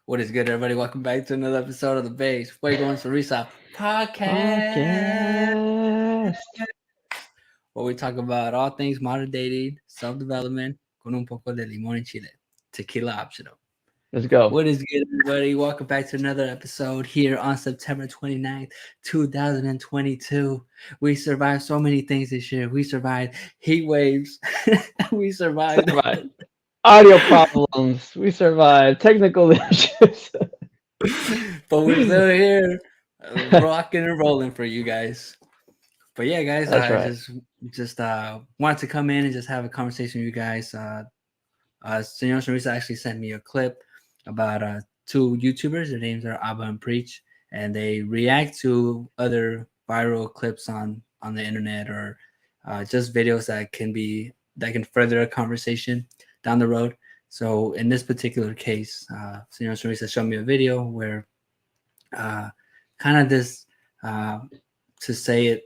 What is good, everybody? Welcome back to another episode of the Base Fuego and Sonrisa podcast, Podcast. where we talk about all things modern dating, self-development, con un poco de limón en chile, tequila optional. Let's go. What is good, everybody? Welcome back to another episode here on September 29th, 2022. We survived so many things this year. We survived heat waves. We survived, Survived. Audio problems. We survived. Technical issues. but we're still here, rocking and rolling for you guys. But yeah, guys, That's I right. just wanted to come in and just have a conversation with you guys. Senor Sonrisa actually sent me a clip about two YouTubers. Their names are Abba and Preach, and they react to other viral clips on the internet or just videos that can further a conversation down the road. So in this particular case, Senor Sonrisa showed me a video where uh, kind of this, uh, to say it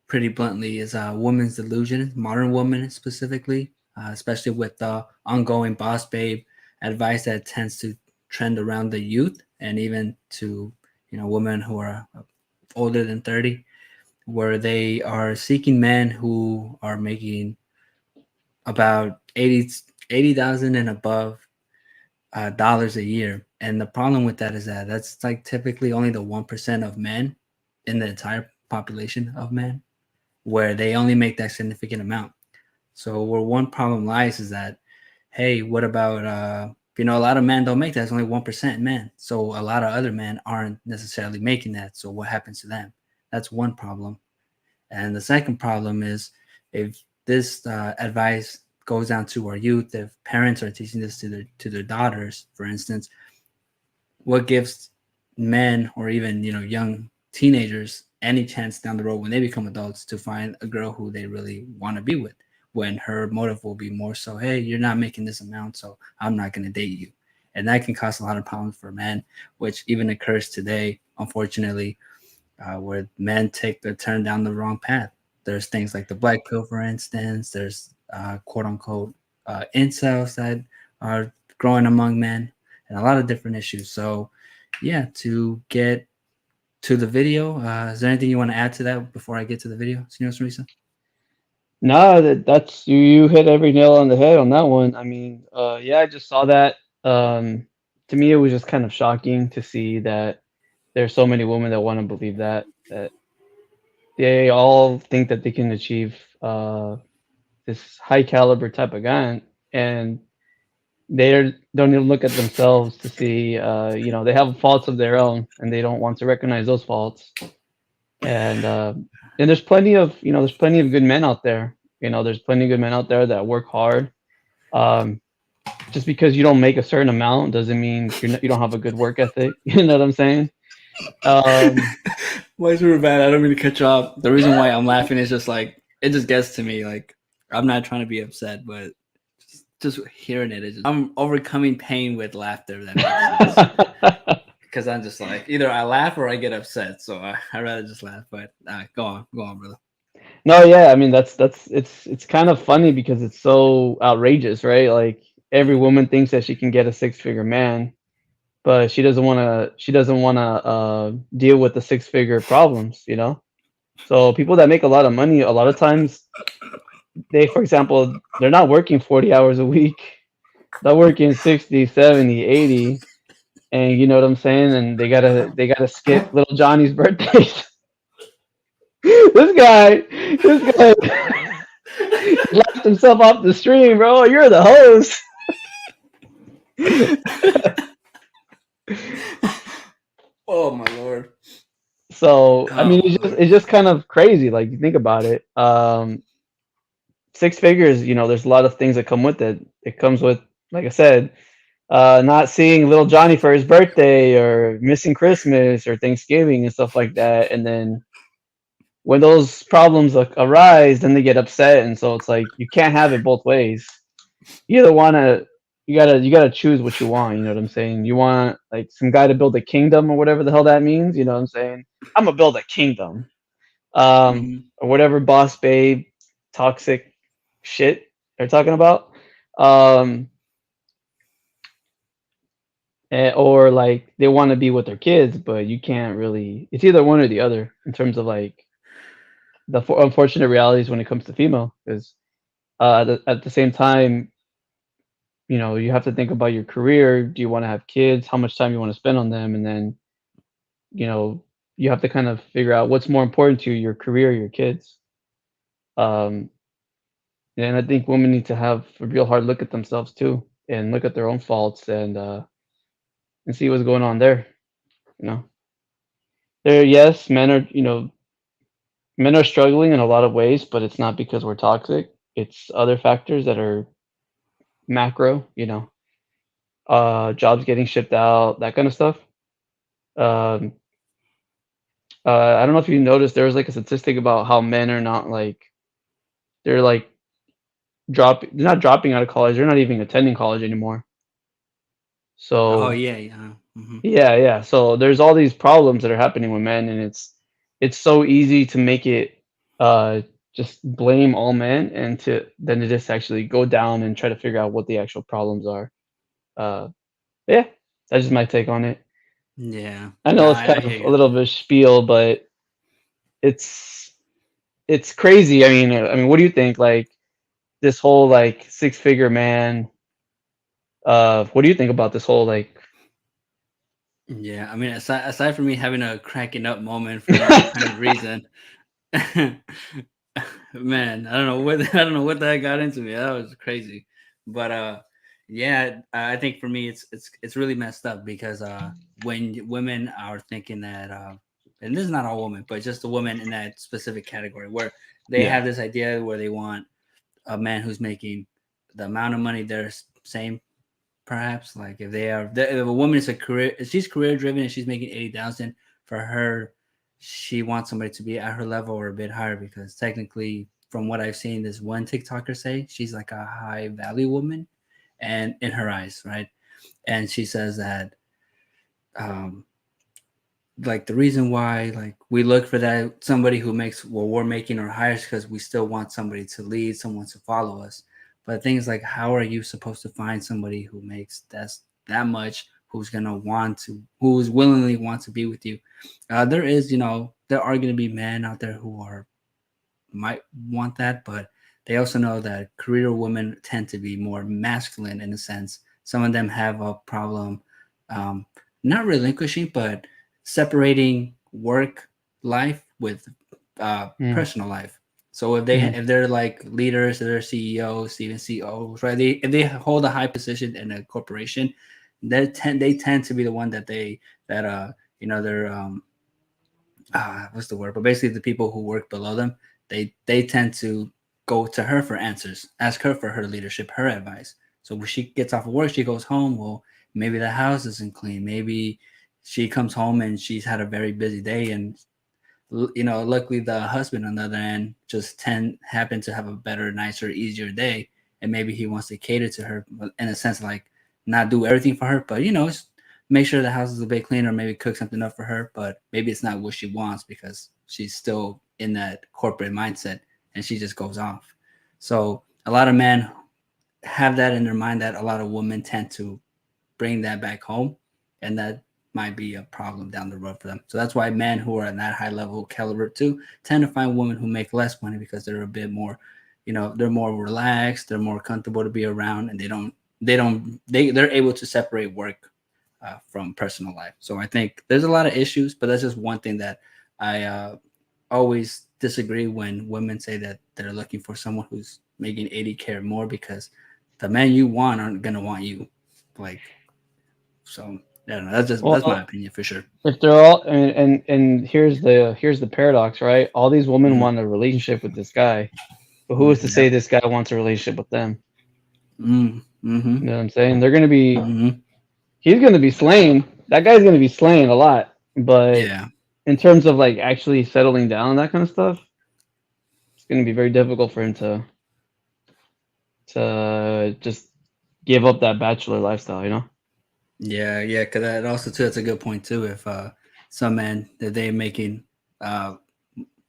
pretty bluntly, is a woman's delusion, modern woman specifically, especially with the ongoing boss babe advice that tends to trend around the youth and even to women who are older than 30, where they are seeking men who are making about 80,000 and above dollars a year. And the problem with that is that that's like typically only the 1% of men in the entire population of men where they only make that significant amount. So where one problem lies is that, hey, what about a lot of men don't make that. It's only 1% men. So a lot of other men aren't necessarily making that. So what happens to them? That's one problem. And the second problem is if this advice goes down to our youth, if parents are teaching this to their daughters, for instance, what gives men or even young teenagers any chance down the road when they become adults to find a girl who they really want to be with, when her motive will be more so, hey, you're not making this amount, so I'm not going to date you. And that can cause a lot of problems for men, which even occurs today, unfortunately, where men take the turn down the wrong path. There's things like the black pill, for instance. There's quote unquote incels that are growing among men, and a lot of different issues. So, yeah, to get to the video, is there anything you want to add to that before I get to the video, Senor Teresa? No, that's you hit every nail on the head on that one. I mean, yeah, I just saw that. To me, it was just kind of shocking to see that there's so many women that want to believe that they all think that they can achieve this high caliber type of guy, and don't even look at themselves to see, they have faults of their own, and they don't want to recognize those faults. And there's plenty of good men out there. There's plenty of good men out there that work hard. Um, just because you don't make a certain amount doesn't mean you don't have a good work ethic. You know what I'm saying? Um, Why super bad? I don't mean to cut you off. The reason why I'm laughing is just like it just gets to me. Like I'm not trying to be upset, but just hearing it is I'm overcoming pain with laughter. That makes sense. Because I'm just like either I laugh or I get upset. So I rather just laugh. But go on, brother. no, yeah, I mean it's kind of funny because it's so outrageous, right? Like every woman thinks that she can get a six-figure man, but she doesn't want to deal with the six-figure problems. So people that make a lot of money, a lot of times for example, they're not working 40 hours a week. They're working 60, 70, 80, and you know what I'm saying? And they gotta skip little Johnny's birthdays. this guy he laughed himself off the stream, bro. You're the host. Oh my lord. So I Oh mean, my lord. it's just kind of crazy. Like you think about it. Six figures. There's a lot of things that come with it. It comes with, like I said, not seeing little Johnny for his birthday or missing Christmas or Thanksgiving and stuff like that. And then when those problems arise, then they get upset, and so it's like you can't have it both ways. You either wanna you gotta choose what you want. You know what I'm saying? You want like some guy to build a kingdom or whatever the hell that means. You know what I'm saying? I'm gonna build a kingdom, Mm-hmm. or whatever boss babe toxic shit they're talking about. Um, or like they want to be with their kids, but you can't really. It's either one or the other in terms of like the unfortunate realities when it comes to female. Because at the same time, you know, you have to think about your career. Do you want to have kids? How much time you want to spend on them? And then, you know, you have to kind of figure out what's more important to you, your career, or your kids. Um, and I think women need to have a real hard look at themselves too, and look at their own faults and see what's going on there. You know, yes, men are, you know, men are struggling in a lot of ways, but it's not because we're toxic. It's other factors that are macro. You know, jobs getting shipped out, that kind of stuff. Um, I don't know if you noticed there was like a statistic about how men are not like they're like they're not dropping out of college. They're not even attending college anymore. Oh So yeah, yeah. Hmm. yeah, yeah. So there's all these problems that are happening with men, and it's so easy to make it uh just blame all men and to just actually go down and try to figure out what the actual problems are. Uh, yeah, that's just my take on it. Yeah. I No, know it's I kind hear of a you little on bit of spiel, but it's it's crazy. I mean, what do you think? Like this whole like six figure man. What do you think about this whole like? that. Yeah, I mean, aside from me having a cracking up moment for no apparent reason, man, I don't know what that got into me. That was crazy. But yeah, I think for me it's really messed up because when women are thinking that and this is not all women, but just the women in that specific category where they Yeah. have this idea where they want a man who's making the amount of money they're saying perhaps like if a woman is a career if she's career driven and she's making 80,000 for her, she wants somebody to be at her level or a bit higher because technically from what I've seen this one TikToker say she's like a high value woman and in her eyes, right? And she says that um like the reason why like we look for that somebody who makes what we're making or higher is because we still want somebody to lead, someone to follow us. But things like how are you supposed to find somebody who makes that much, who's gonna want to, who's willingly want to be with you? There is, there are gonna be men out there who are might want that, but they also know that career women tend to be more masculine in a sense. Some of them have a problem, um, not relinquishing, but separating work life with Mm, personal life. So mhm, if they're like leaders, they're CEOs, even COOs, right? If they hold a high position in a corporation, they tend to be the one that they're what's the word? But basically, the people who work below them, they tend to go to her for answers, ask her for her leadership, her advice. So when she gets off of work, she goes home. Well, maybe the house isn't clean. Maybe she comes home and she's had a very busy day, and luckily the husband on the other end just happened to have a better, nicer, easier day, and maybe he wants to cater to her in a sense, like not do everything for her, but make sure the house is a bit cleaner, maybe cook something up for her, but maybe it's not what she wants because she's still in that corporate mindset and she just goes off. So a lot of men have that in their mind that a lot of women tend to bring that back home, and that might be a problem down the road for them. So that's why men who are in that high level caliber too tend to find women who make less money because they're a bit more, they're more relaxed, they're more comfortable to be around, and they're able to separate work from personal life. So I think there's a lot of issues, but that's just one thing that I always disagree when women say that they're looking for someone who's making 80K or more because the men you want aren't gonna want you. Like, so I don't know. That's my well, opinion for sure. if they're all and here's the paradox, right? All these women Mm-hmm. want a relationship with this guy, but who is to Mm-hmm. say Yep. this guy wants a relationship with them? Mm-hmm. You know what I'm saying? They're gonna be Mm-hmm. he's gonna be slaying. That guy's gonna be slaying a lot, but Yeah. in terms of like actually settling down and that kind of stuff, it's gonna be very difficult for him to just give up that bachelor lifestyle. You know? Yeah. Yeah. Because that also too. That's a good point too. If some men that they're making uh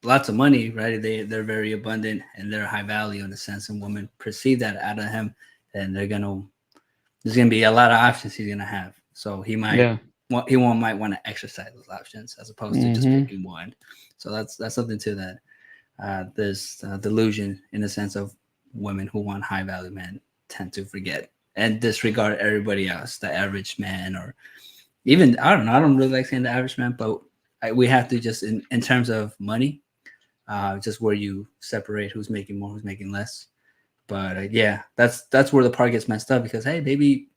lots of money, right? They're very abundant and they're high value in a sense, and women perceive that out of him, then there's gonna be a lot of options he's gonna have. So Yeah. might want to exercise those options as opposed to just Mhm. picking one. So that's something to that. This delusion in the sense of women who want high value men tend to forget and disregard everybody else, the average man, or even I don't know. I don't really like saying the average man, but we have to just in terms of money, just where you separate who's making more, who's making less. But yeah, that's where the part gets messed up because hey, maybe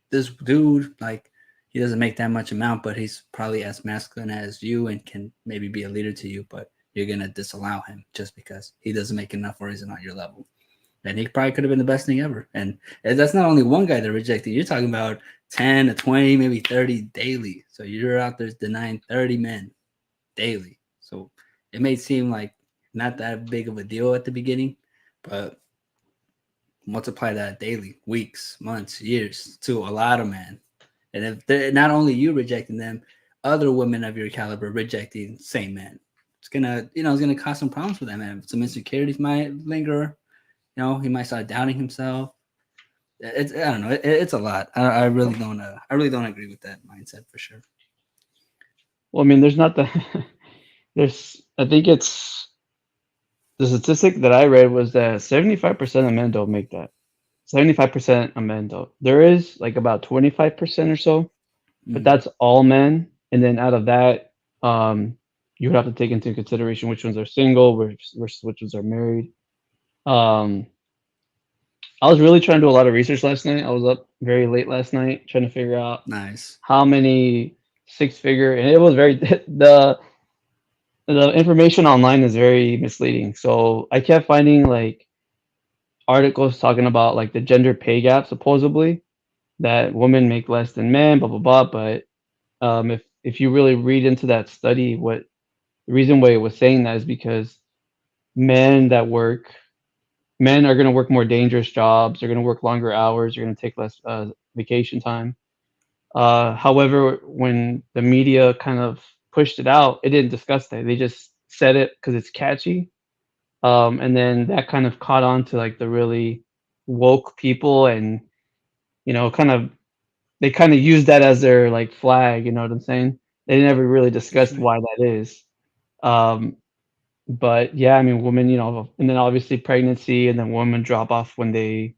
this dude like he doesn't make that much amount, but he's probably as masculine as you and can maybe be a leader to you, but you're gonna disallow him just because he doesn't make enough or isn't on your level. And he probably could have been the best thing ever. And that's not only one guy that rejected. You're talking about 10 to 20, maybe 30 daily. So you're out there denying 30 men daily. So it may seem like not that big of a deal at the beginning, but multiply that daily, weeks, months, years to a lot of men. And if not only you rejecting them, other women of your caliber rejecting same men, it's gonna, it's gonna cause some problems for that man. Some insecurities might linger. He might start doubting himself. I don't know. It's a lot. I really don't. I really don't agree with that mindset for sure. Well, I mean, there's not the there's I think it's the statistic that I read was that 75% of men don't make that. 75% of men don't. There is like about 25% or so, but Mm, that's all men. And then out of that, you would have to take into consideration which ones are single versus which ones are married. Um, I was really trying to do a lot of research last night. I was up very late last night trying to figure out nice. how many six figure, and it was very the information online is very misleading. So I kept finding like articles talking about like the gender pay gap supposedly that women make less than men, blah blah blah. But if you really read into that study, what the reason why it was saying that is because men that work men are going to work more dangerous jobs. They're going to work longer hours. They're going to take less vacation time. However, when the media kind of pushed it out, it didn't discuss that. They just said it because it's catchy. And then that kind of caught on to like the really woke people, and kind of they kind of used that as their like flag. You know what I'm saying? They never really For discussed sure. why that is. Um, but yeah, I mean, women, and then obviously pregnancy, and then women drop off when they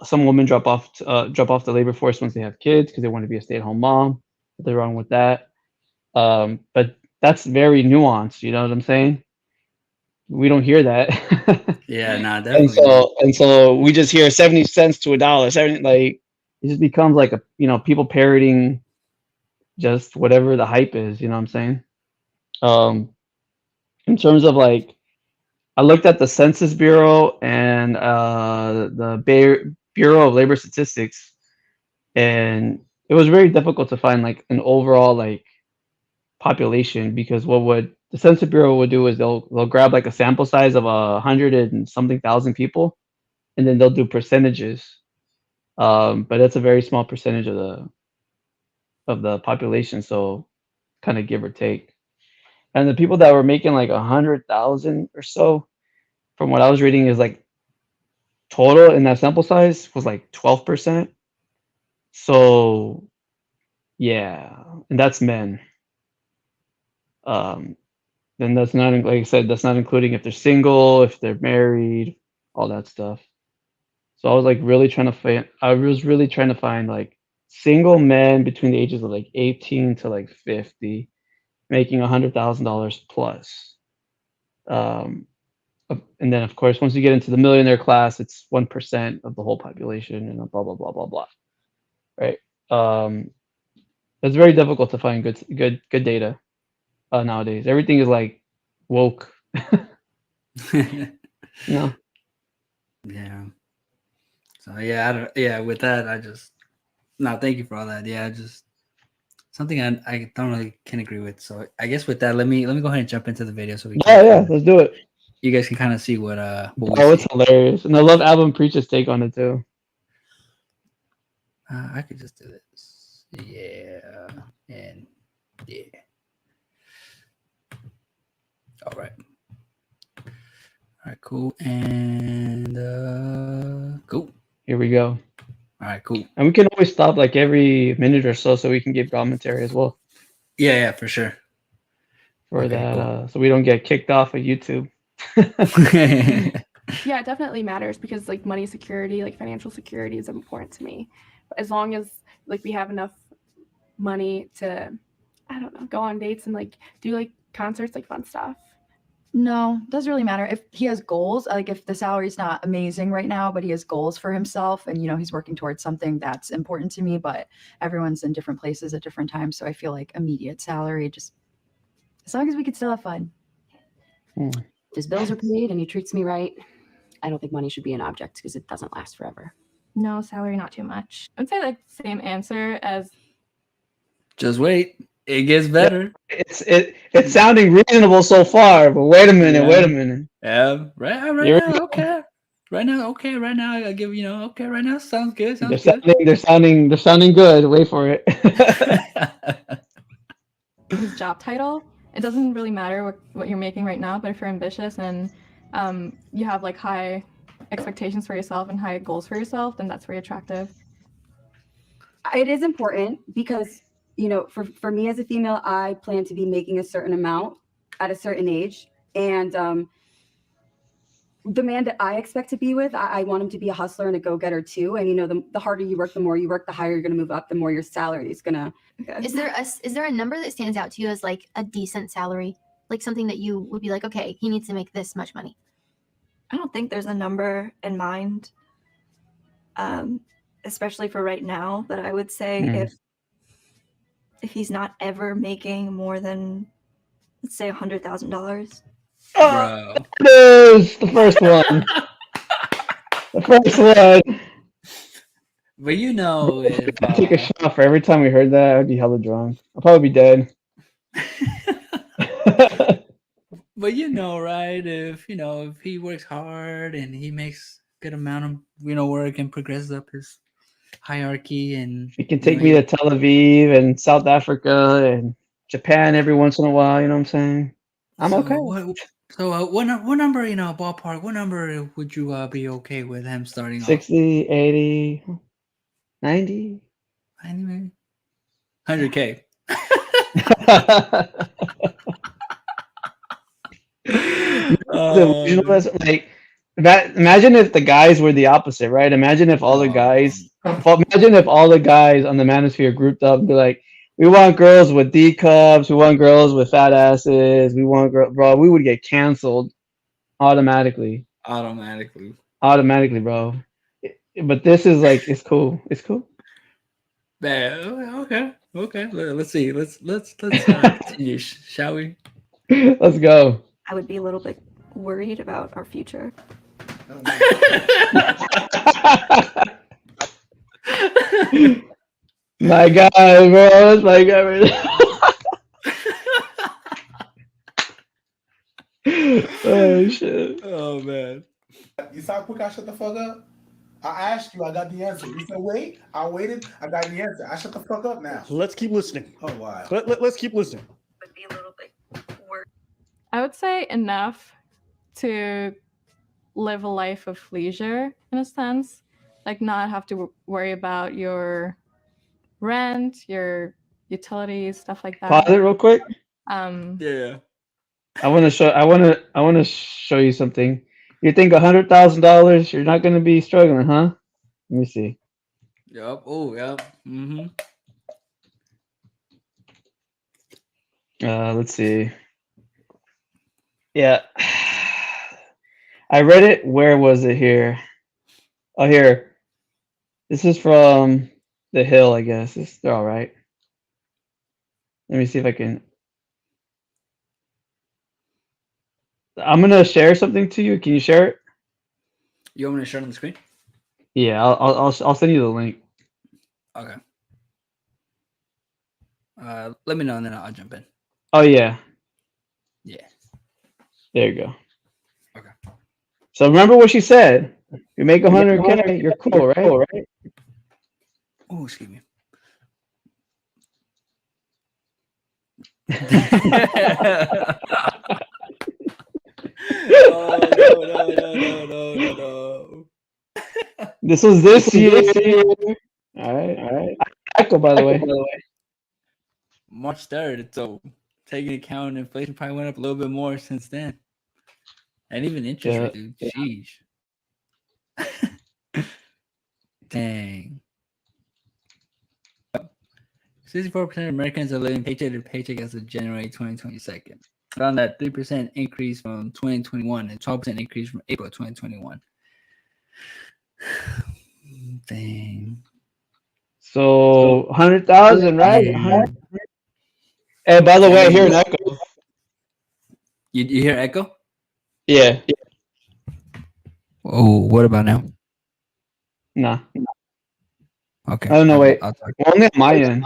some women drop off the labor force once they have kids because they want to be a stay-at-home mom. Nothing wrong with that. But that's very nuanced. You know what I'm saying? We don't hear that, Yeah, nah, and definitely not. so we just hear 70 cents to a dollar. 70, like it just becomes like a people parroting just whatever the hype is. You know what I'm saying? Um, in terms of like, I looked at the Census Bureau and the Bureau of Labor Statistics, and it was very difficult to find like an overall like population, because what would the Census Bureau would do is they'll grab like a sample size of 100 and something thousand people, and then they'll do percentages. But that's a very small percentage of the population, so kind of give or take. And the people that were making like 100,000 or so, from what I was reading, is like total in that sample size was like 12%. So yeah, and that's men. Um, Then that's not, like I said, that's not including if they're single, if they're married, all that stuff. So I was really trying to find like single men between the ages of like 18 to like 50 making $100,000 plus. Um, and then of course, once you get into the millionaire class, it's 1% of the whole population, and blah blah blah blah blah. Right? Um, it's very difficult to find good data nowadays. Everything is like woke. No. Yeah. So yeah, I don't, yeah. With that, I just no. Thank you for all that. Yeah, just something I don't really can agree with. So I guess with that, let me go ahead and jump into the video so we can Yeah, kind yeah, of let's do it. you guys can kind of see what we Oh, it's see. hilarious, and I love Album Preach's take on it too. I could just do this. Yeah, and yeah. All right. All right. Cool. And cool. Here we go. All right, cool. And we can always stop like every minute or so we can give commentary as well Yeah, for sure. for Okay, that, cool. so we don't get kicked off of YouTube. Yeah, it definitely matters because like money security, like financial security is important to me. But as long as like we have enough money to, I don't know, go on dates and like do like concerts, like fun stuff. No, doesn't really matter. If he has goals, like if the salary's not amazing right now, but he has goals for himself and, he's working towards something that's important to me, but everyone's in different places at different times. So I feel like immediate salary, just as long as we could still have fun. Hmm. If his bills are paid and he treats me right, I don't think money should be an object because it doesn't last forever. No, salary not too much. I would say like same answer as. Just wait. It gets better. It's sounding reasonable so far, but wait a minute. Yeah, right now, okay. Right now, okay. Right now, I give okay. Right now, sounds good. They're sounding good. Wait for it. His job title. It doesn't really matter what you're making right now, but if you're ambitious and you have like high expectations for yourself and high goals for yourself, then that's very attractive. It is important because, for me as a female, I plan to be making a certain amount at a certain age. And the man that I expect to be with, I want him to be a hustler and a go-getter too. And, the harder you work, the more you work, the higher you're going to move up, the more your salary is going to. Is there a number that stands out to you as like a decent salary? Like something that you would be like, okay, he needs to make this much money? I don't think there's a number in mind, especially for right now. But I would say if he's not ever making more than, let's say, $100,000. Bro. It is the first one. The first one. But if I take a shot for every time we heard that, I'd be hella drunk. I'll probably be dead. But right? If he works hard and he makes good amount of work and progresses up his hierarchy, and he can take me to Tel Aviv and South Africa and Japan every once in a while. You know what I'm saying? I'm okay. What number? Ballpark. What number would you be okay with him starting 60, 80, 90? 90 maybe? 100K. Like that. Imagine if the guys were the opposite, right? Imagine if all the guys on the manosphere grouped up and be like, we want girls with D cups, we want girls with fat asses, we want bro, we would get canceled automatically, bro. But this is like, it's cool. Man, okay. Let's see. Let's continue, shall we? Let's go. I would be a little bit worried about our future. My God, bro, that's my guy right now. Oh shit. Oh man. You saw how quick I shut the fuck up? I asked you, I got the answer. You said wait, I waited, I got the answer. I shut the fuck up now. Let's keep listening. Oh wow. Let's keep listening. Would be a little bit worried. I would say enough to live a life of leisure in a sense, like not have to worry about your rent, your utilities, stuff like that. Pause it real quick. Yeah. I want to show you something. You think $100,000 you're not gonna be struggling, huh? Let me see. Yep. Oh, yep. Mm-hmm. Let's see. Yeah. I read it. Where was it here? Oh, here. This is from The Hill, I guess. They're all right. Let me see if I can. I'm gonna share something to you. Can you share it? You want me to share it on the screen? Yeah, I'll send you the link. Okay. Let me know and then I'll jump in. Oh yeah. Yeah. There you go. Okay. So remember what she said. You make 100K, you're cool, right? Oh, excuse me. Oh, no. This was this year. All right. Echo, by the way. March 3rd. So taking account inflation probably went up a little bit more since then. And even interest rate, dude. Sheesh. Dang. 64% of Americans are living paycheck to paycheck as of January 2022. Found that 3% increase from 2021 and 12% increase from April 2021. Dang. So 100,000, right? Hey, by the way, I hear an echo. You hear echo? Yeah. Oh, what about now? Nah. Okay. I don't know. Wait. I'll talk. Only on my end.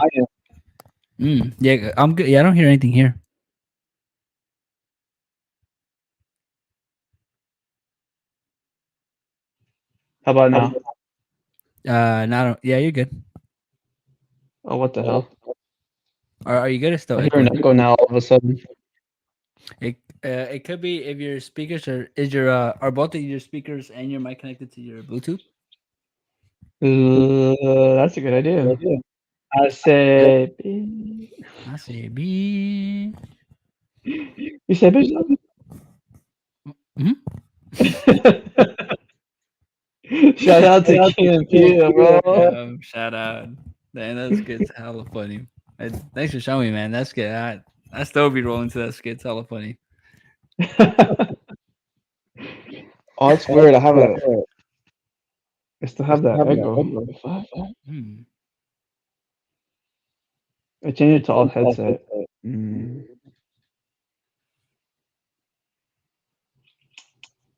Yeah, I'm good. Yeah, I don't hear anything here. How about now? Yeah, you're good. Oh, what the hell? Are you good? Or still I hear an echo now all of a sudden. It could be if your speakers are both of your speakers and your mic connected to your Bluetooth. That's a good idea. I say B. You said bitch. Shout out to Kim Pia, bro. Shout out. Man, that skit's hella funny. Thanks for showing me, man. That skit, I still be rolling to that skit. It's hella funny. Oh, it's weird. I still have that echo. I changed it to all headset.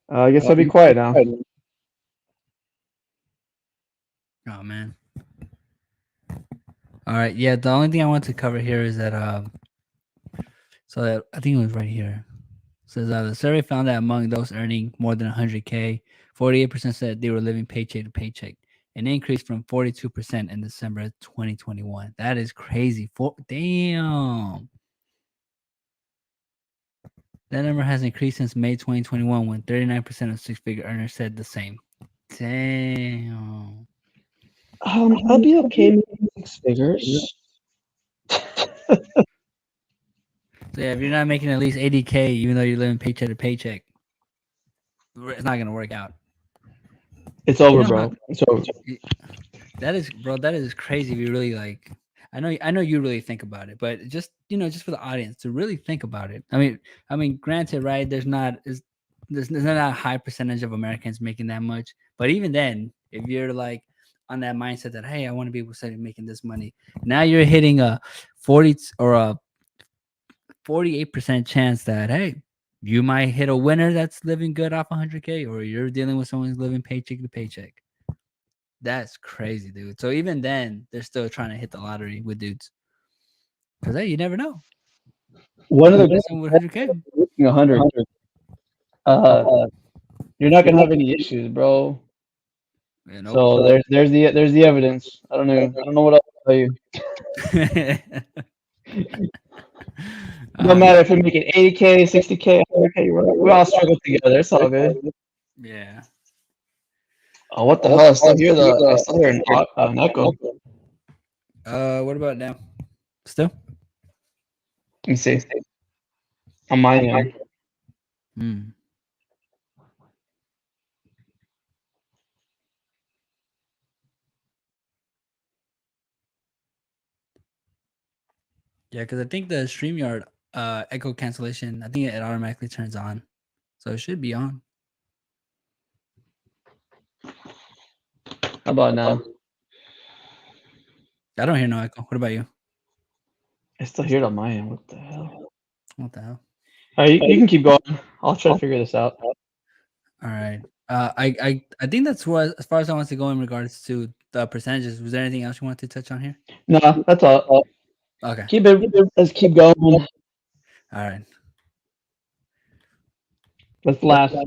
I guess I'll be quiet now. Oh man. All right. Yeah. The only thing I want to cover here is that so that I think it was right here. It says the survey found that among those earning more than 100K, 48% said they were living paycheck to paycheck, an increase from 42% in December 2021. That is crazy. Damn. That number has increased since May 2021 when 39% of six-figure earners said the same. Damn. I'll be okay with 6 figures. So yeah, if you're not making at least 80K, even though you're living paycheck to paycheck, it's not gonna work out. It's over, bro. It's over. That is crazy. If you really like, I know you really think about it, but just for the audience to really think about it. I mean, granted, right? There's not a high percentage of Americans making that much, but even then, if you're like on that mindset that hey, I want to be able to start making this money, now you're hitting a 40 or a 48% chance that hey, you might hit a winner that's living good off 100K, or you're dealing with someone who's living paycheck to paycheck. That's crazy, dude. So even then, they're still trying to hit the lottery with dudes. Because hey, you never know. One of the someone with 100K. 100. You're not gonna have any issues, bro. Yeah, nope. So there's the evidence. I don't know what else to tell you. No matter if you're making 80K, 60K, 100K, we all struggle together. It's all good. Yeah. Oh, what the hell? I still hear an echo. What about now? Still? Let me see. On my end. Yeah, because I think the StreamYard echo cancellation, I think it automatically turns on. So it should be on. How about now? I don't hear no echo. What about you? I still hear it on my end. What the hell? What the hell? All right, you can keep going. I'll try to figure this out. All right. I think that's what, as far as I want to go in regards to the percentages. Was there anything else you wanted to touch on here? No, that's all. Okay. Let's keep going. All right. Let's laugh. All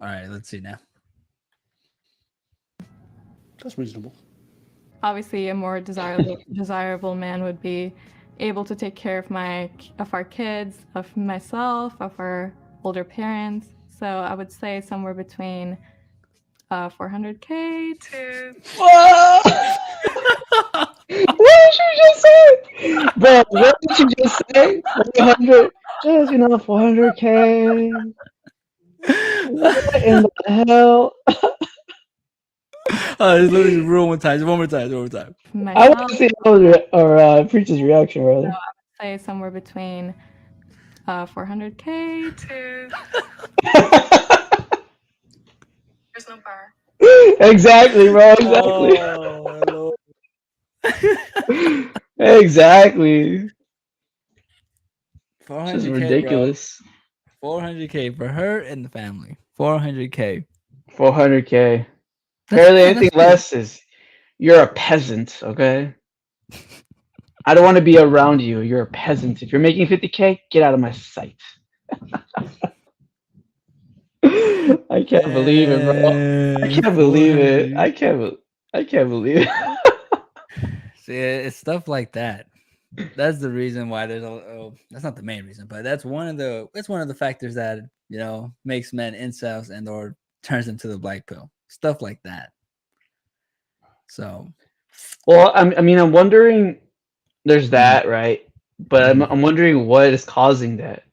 right, let's see now. That's reasonable. Obviously, a more desirable man would be able to take care of our kids, of myself, of our older parents. So I would say somewhere between 400K to What did you just say? Bro, what did you just say? 400, just, 400K. What in the hell? Just let me just roll one time. Just one more time. One more time. I want to see Preacher's reaction, brother. say somewhere between 400K to there's no bar. Exactly, bro. Exactly. Oh, Exactly. 400K, This is ridiculous. Bro. 400K for her and the family. 400K. 400K. Barely anything less is you're a peasant, okay? I don't want to be around you. You're a peasant. If you're making 50K, get out of my sight. I can't believe it, bro. I can't believe it. I can't believe it. See, it's stuff like that. That's the reason why there's that's not the main reason, but that's one of the factors that makes men incels and or turns them to the black pill. Stuff like that. So, well, I'm wondering. There's that, right? But I'm wondering what is causing that.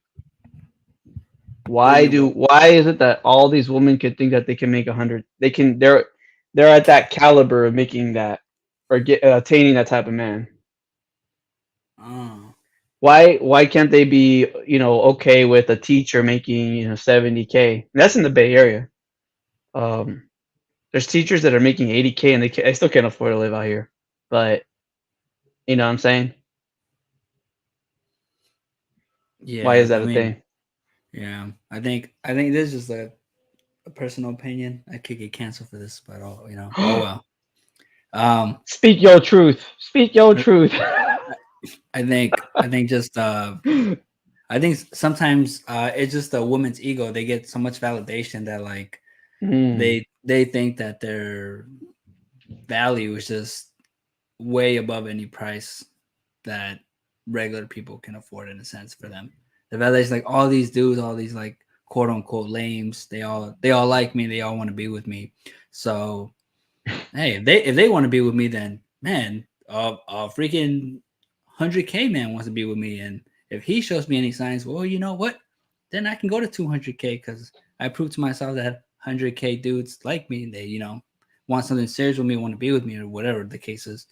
Why is it that all these women could think that they can make 100? They're at that caliber of making that or attaining that type of man. Why can't they be okay with a teacher making 70K? That's in the Bay Area. There's teachers that are making 80K and they still can't afford to live out here. But you know what I'm saying? yeah. Why is that a thing? Yeah, I think this is just a personal opinion. I could get canceled for this, but oh well. Speak your truth. Speak your truth. I think just I think sometimes it's just a woman's ego. They get so much validation that like they think that their value is just way above any price that regular people can afford in a sense for them. The validation, like all these dudes, all these like quote unquote lames, they all like me, they all want to be with me. So hey, if they want to be with me, then man, a freaking 100K man wants to be with me, and if he shows me any signs, well, you know what? Then I can go to 200K because I proved to myself that 100K dudes like me, and they want something serious with me, want to be with me, or whatever the case is.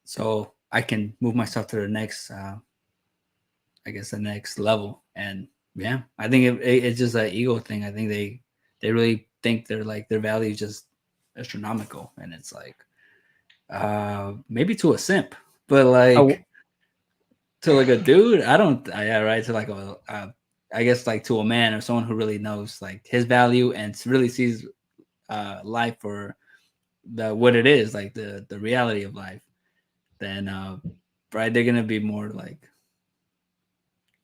So I can move myself to the next, I guess, the next level. And yeah, I think it's just an ego thing. I think they really think they're like their value is just astronomical, and it's like maybe to a simp, but like to like a dude, right, to like I guess like to a man or someone who really knows like his value and really sees life for what it is, like the reality of life, then right, they're gonna be more like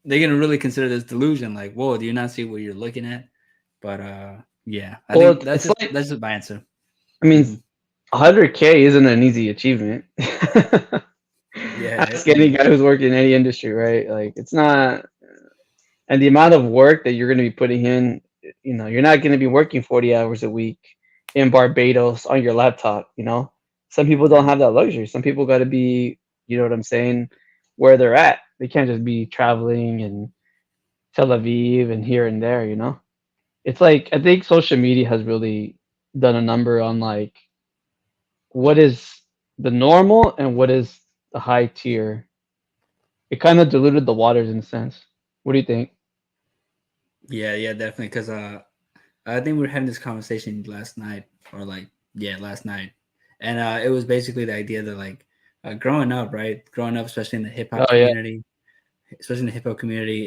they're gonna really consider this delusion, like, whoa, do you not see what you're looking at? But yeah, I think that's just my answer. I mean, 100K isn't an easy achievement. Yeah, ask any guy who's worked in any industry, right? Like it's not, and the amount of work that you're going to be putting in, you're not going to be working 40 hours a week in Barbados on your laptop. Some people don't have that luxury. Some people got to be, you know what I'm saying, where they're at. They can't just be traveling and Tel Aviv and here and there. It's like I think social media has really done a number on like what is the normal and what is the high tier. It kind of diluted the waters in a sense. What do you think? Yeah, definitely. Because I think we were having this conversation last night, last night, and it was basically the idea that like growing up, especially in the hip hop community,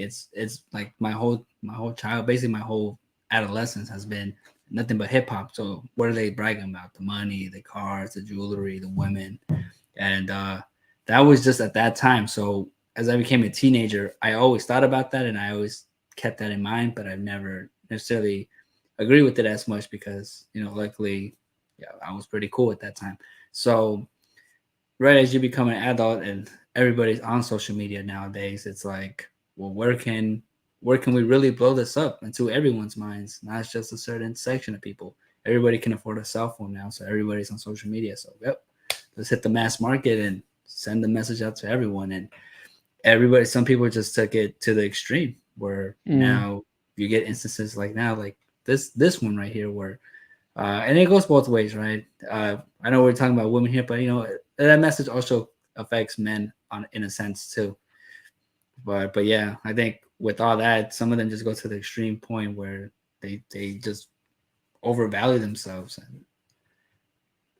it's like my whole child, basically my whole adolescence has been nothing but hip hop. So what are they bragging about? The money, the cars, the jewelry, the women, and that was just at that time. So as I became a teenager, I always thought about that, and I always kept that in mind, but I've never necessarily agreed with it as much because luckily, I was pretty cool at that time. So right as you become an adult and everybody's on social media nowadays, it's like, well, where can we really blow this up into everyone's minds, not just a certain section of people? everybody can afford a cell phone now, so everybody's on social media. So yep, let's hit the mass market and send the message out to everyone. And everybody, some people just took it to the extreme where now you get instances like this one right here where and it goes both ways, right? I know we're talking about women here, but that message also affects men in a sense too. But yeah, I think with all that, some of them just go to the extreme point where they just overvalue themselves and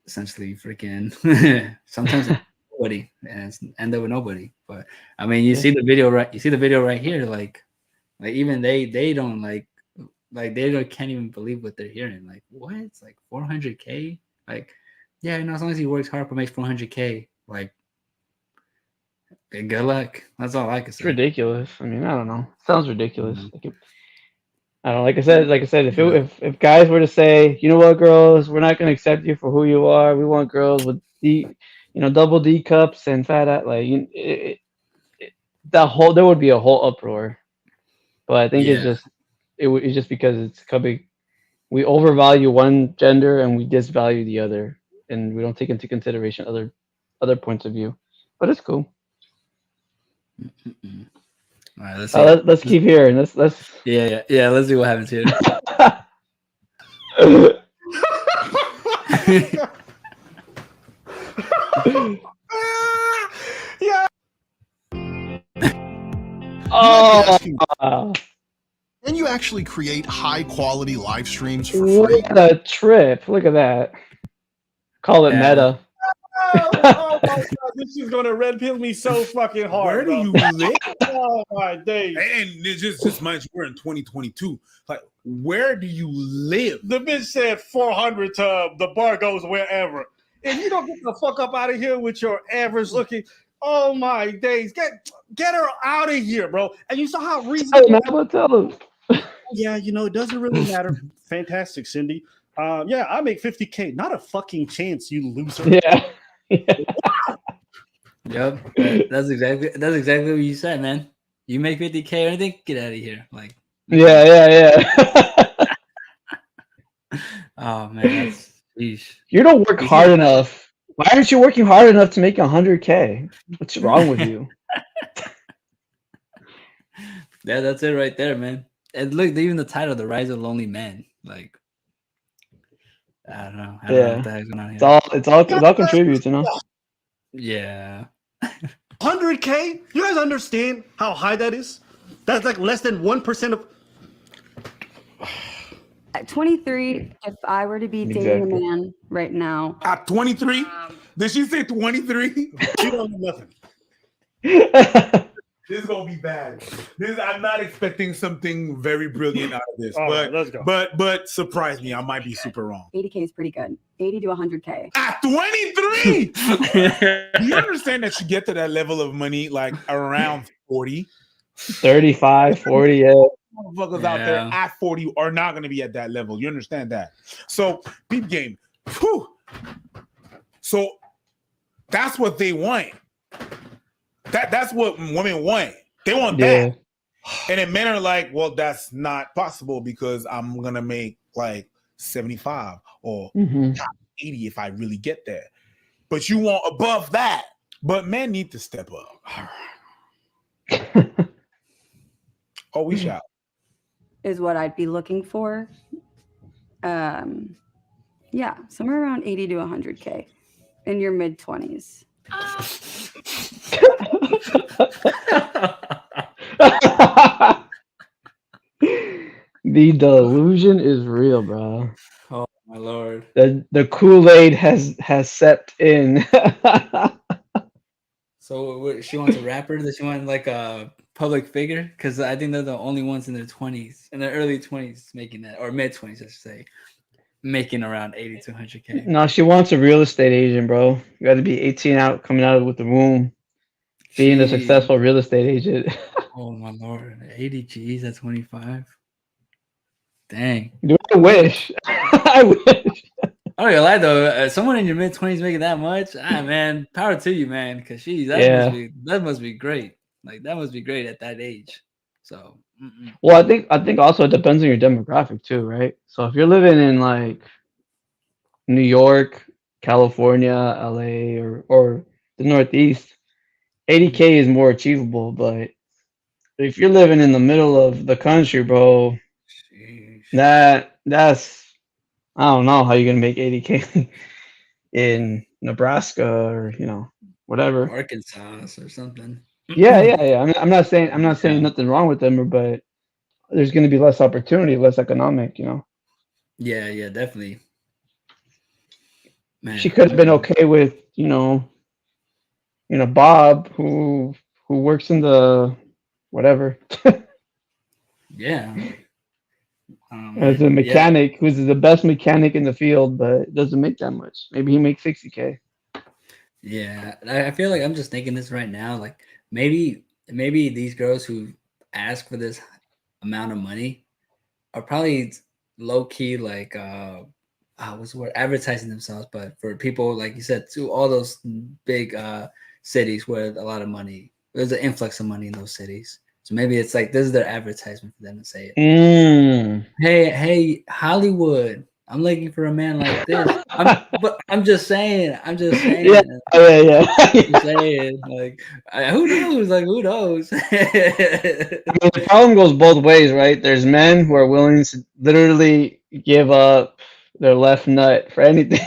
essentially freaking sometimes nobody and end up with nobody. But I mean, you see the video right here, like even they don't can't even believe what they're hearing. Like, what? It's like 400K? Like, yeah, as long as he works hard, but makes 400K, like, good luck. That's all I can say. It's ridiculous. I mean, I don't know. It sounds ridiculous. I don't know. Like I said, if guys were to say, you know what, girls, we're not gonna accept you for who you are. We want girls with double D cups and fat ass. Like, there would be a whole uproar. But I think it's just because it's coming. We overvalue one gender and we disvalue the other, and we don't take into consideration other points of view. But it's cool. All right, let's keep hearing. Let's Let's see what happens here. Yeah. Oh. Can you actually create high quality live streams for free? What a trip. Look at that. Call it meta. Oh my god, this is gonna red pill me so fucking hard. Where do you live? Oh my days. And it's just mind you, we're in 2022. Like, where do you live? The bitch said 400 to the bar goes wherever. If you don't get the fuck up out of here with your average looking, oh my days, get her out of here, bro. And you saw how reasonable. Tell them. Yeah, it doesn't really matter. Fantastic, Cindy. Yeah, I make 50K. Not a fucking chance, you loser. Yeah. Yep. That's exactly what you said, man. You make 50K or anything, get out of here. Like, yeah. Oh man, you don't work hard enough. Why aren't you working hard enough to make 100K? What's wrong with you? Yeah, that's it right there, man. And look, even the title, "The Rise of Lonely Man." Like, I don't know. I don't know what the heck's going on here. It all contributes, Yeah. 100K? You guys understand how high that is? That's like less than 1% of. At 23, if I were to be dating a man right now. At 23? Did she say 23? You don't know nothing. This is gonna be bad. I'm not expecting something very brilliant out of this, right, let's go. But surprise me, I might be super wrong. 80K is pretty good. 80 to 100K. At 23, do you understand that you get to that level of money like around 40? 35, 40, yeah. Motherfuckers out there at 40 are not going to be at that level. You understand that? So, peep game. Whew. So, that's what they want. That's what women want. They want that. And then men are like, well, that's not possible because I'm going to make like 75 or 80 if I really get there. But you want above that. But men need to step up. Oh, we shall. Is what I'd be looking for. Yeah, somewhere around 80 to 100K in your mid 20s. The delusion is real, bro. Oh my lord. The Kool-Aid has seeped in. So she wants a rapper? Does she want like a public figure? Because I think they're the only ones in their 20s, in their early 20s, making that, or mid 20s, I should say, making around 80 to 100K. No, she wants a real estate agent, bro. You got to be 18 coming out with the womb, being a successful real estate agent. Oh my lord, 80 G's at 25. Dang. Do I wish? I wish. I don't gonna lie though, someone in your mid 20s making that much, man, power to you, man. Because that must be great. Like that must be great at that age. So. Well, I think also it depends on your demographic too, right? So if you're living in like New York, California, LA, or the Northeast, 80K is more achievable. But if you're living in the middle of the country, bro, Sheesh. that's I don't know how you're gonna make 80K in Nebraska or whatever. Arkansas or something. Yeah. I'm not saying nothing wrong with them, but there's gonna be less opportunity, less economic. Yeah, definitely. Man, She could have been okay with Bob who works in the whatever yeah. as a Yeah, mechanic, who's the best mechanic in the field, but doesn't make that much. Maybe he makes 60K. yeah. I feel like I'm just thinking this right now. Like maybe these girls who ask for this amount of money are probably low key like what's the word, advertising themselves, but for people like you said, to all those big cities where a lot of money, there's an influx of money in those cities. So maybe it's like this is their advertisement for them to say it. Hey, Hollywood, I'm looking for a man like this. But I'm just saying. Yeah. I'm just saying, like, who knows? Like, who knows? The problem goes both ways, right? There's men who are willing to literally give up their left nut for anything.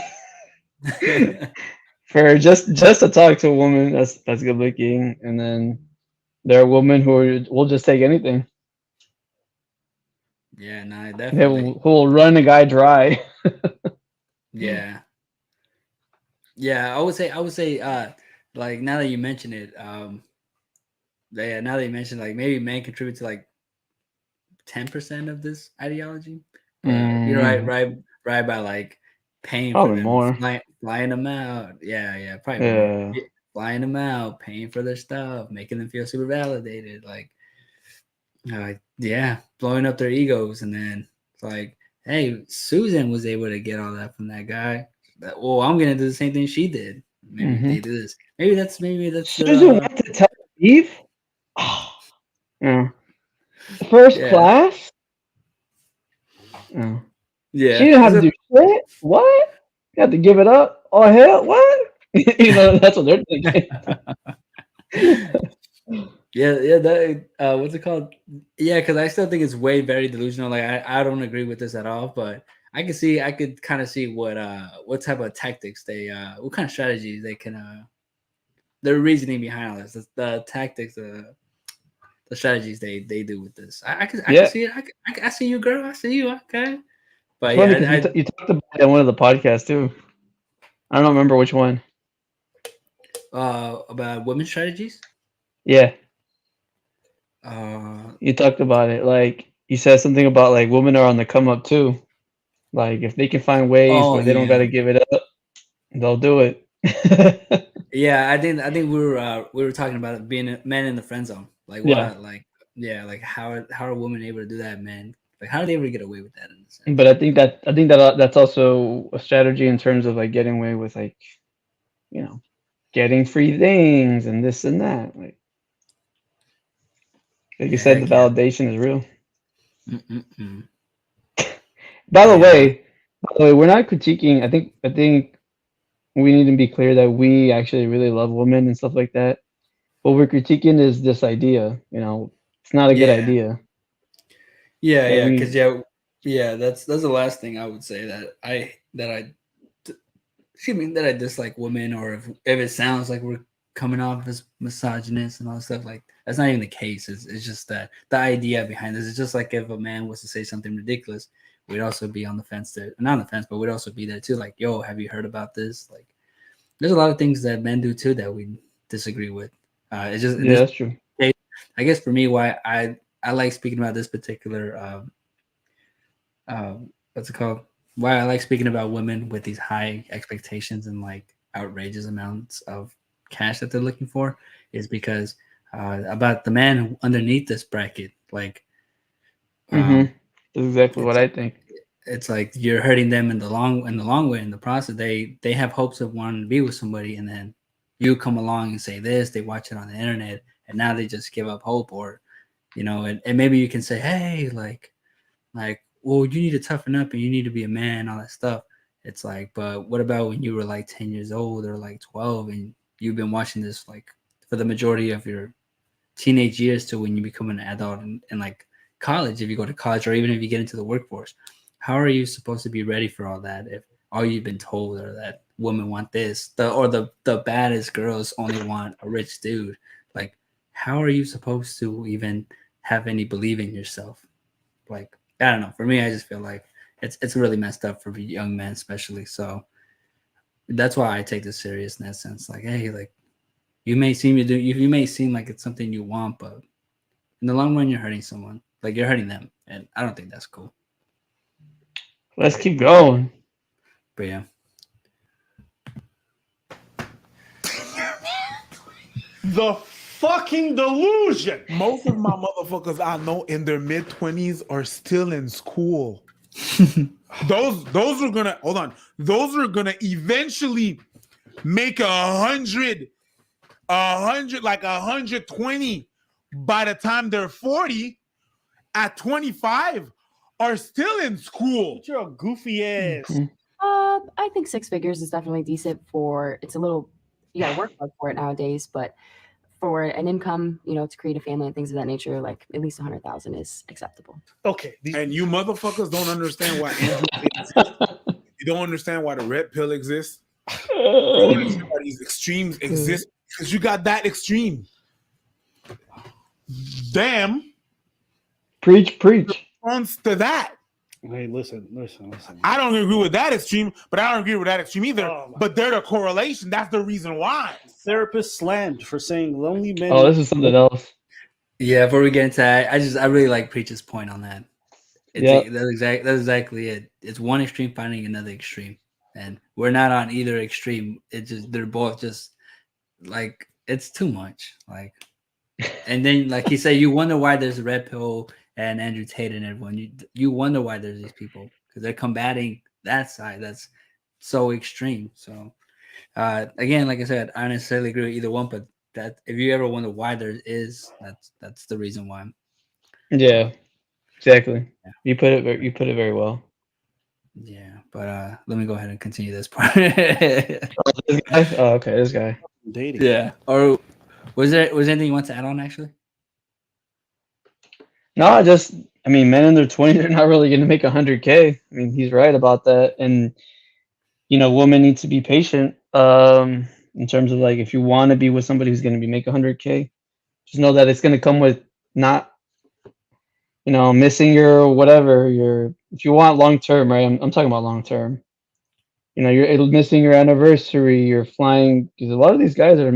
For just to talk to a woman that's good looking, and then there are women who will just take anything. Yeah, no, definitely. Who will run a guy dry. Yeah. I would say like now that you mention it, now that you mention, like, maybe men contribute to like 10% of this ideology. You're right by like paying Probably for them, more. flying them out. Yeah, probably more. Flying them out, paying for their stuff, making them feel super validated, like blowing up their egos, and then it's like, hey, Susan was able to get all that from that guy. Well, I'm gonna do the same thing she did. Maybe they do this. Maybe that's Susan went to Tel Aviv. Yeah. First class. Yeah. Yeah. She didn't have to do shit. What? You have to give it up? Oh hell, what? That's what they're thinking. Yeah, that what's it called? Yeah, because I still think it's very delusional. Like I don't agree with this at all, but I could kind of see what type of tactics they what kind of strategies they can their reasoning behind all this, the tactics, the strategies they do with this. I can see it. I see you, girl. I see you. Okay, but it's funny because you talked about it on one of the podcasts too. I don't remember which one. About women's strategies. Yeah. You talked about it. Like you said something about like women are on the come up too. Like if they can find ways where they don't got to give it up, they'll do it. Yeah, I think we were talking about it being men in the friend zone. Like what? Like how are women able to do that, man? Like how are they able to get away with that? In a sense? But I think that's also a strategy in terms of like getting away with like, getting free things and this and that. Like you said, the validation is real. By the way, we're not critiquing. I think we need to be clear that we actually really love women and stuff like that. What we're critiquing is this idea. It's not a good idea. Yeah, because that's the last thing I would say that I dislike women, or if it sounds like we're coming off as misogynist and all that stuff. Like that's not even the case. It's just that the idea behind this is just like if a man was to say something ridiculous, we'd also be on the fence there. Not on the fence, but we'd also be there too. Like, yo, have you heard about this? Like, there's a lot of things that men do too that we disagree with. It's just that's true. Case, I guess for me, why I like speaking about this particular what's it called? Why I like speaking about women with these high expectations and like outrageous amounts of cash that they're looking for is because about the man underneath this bracket, like that's exactly what I think. It's like you're hurting them in the long way. In the process, they have hopes of wanting to be with somebody, and then you come along and say this. They watch it on the internet, and now they just give up hope, or and maybe you can say, hey, like, well, you need to toughen up and you need to be a man, all that stuff. It's like, but what about when you were like 10 years old or like 12 and you've been watching this like for the majority of your teenage years to when you become an adult and like college, if you go to college or even if you get into the workforce? How are you supposed to be ready for all that if all you've been told are that women want this, the baddest girls only want a rich dude? Like, how are you supposed to even have any belief in yourself? Like, I don't know. For me, I just feel like it's really messed up for young men, especially. So that's why I take this serious in that sense. Like, hey, like you may seem like it's something you want, but in the long run, you're hurting someone. Like you're hurting them, and I don't think that's cool. Let's keep going. But yeah. The fucking delusion. Most of my motherfuckers I know in their mid-20s are still in school. those are gonna hold on. Those are gonna eventually make 100, like 120 by the time they're 40. At 25, are still in school. You're a goofy ass. I think 6 figures is definitely decent for. It's a little. You gotta work hard for it nowadays, but for an income, to create a family and things of that nature, like at least 100,000 is acceptable. Okay. And you motherfuckers don't understand why Andrew exists. You don't understand why the red pill exists. You don't understand why these extremes exist because you got that extreme. Damn. Preach. Response to that. Hey, listen. I don't agree with that extreme, but I don't agree with that extreme either. But they're the correlation. That's the reason why. Therapist slammed for saying lonely men. Oh, this is something else. Yeah, before we get into that, I really like Preach's point on that. That's exactly it. It's one extreme finding another extreme, and we're not on either extreme. It's just they're both just like it's too much. Like, and then like he said, you wonder why there's a red pill and Andrew Tate and everyone. You wonder why there's these people because they're combating that side that's so extreme. So again, like I said, I don't necessarily agree with either one, but that if you ever wonder why there is, that's the reason why. Yeah, exactly. Yeah. You put it very well. Yeah, but let me go ahead and continue this part. This guy? Oh, okay, this guy. Dating. Yeah. Or was anything you want to add on actually? No, I mean, men in their 20s are not really going to make 100K. I mean, he's right about that. And, women need to be patient in terms of like, if you want to be with somebody who's going to be make 100K, just know that it's going to come with not, missing your whatever, if you want long-term, right? I'm talking about long-term. You're missing your anniversary, you're flying, because a lot of these guys that are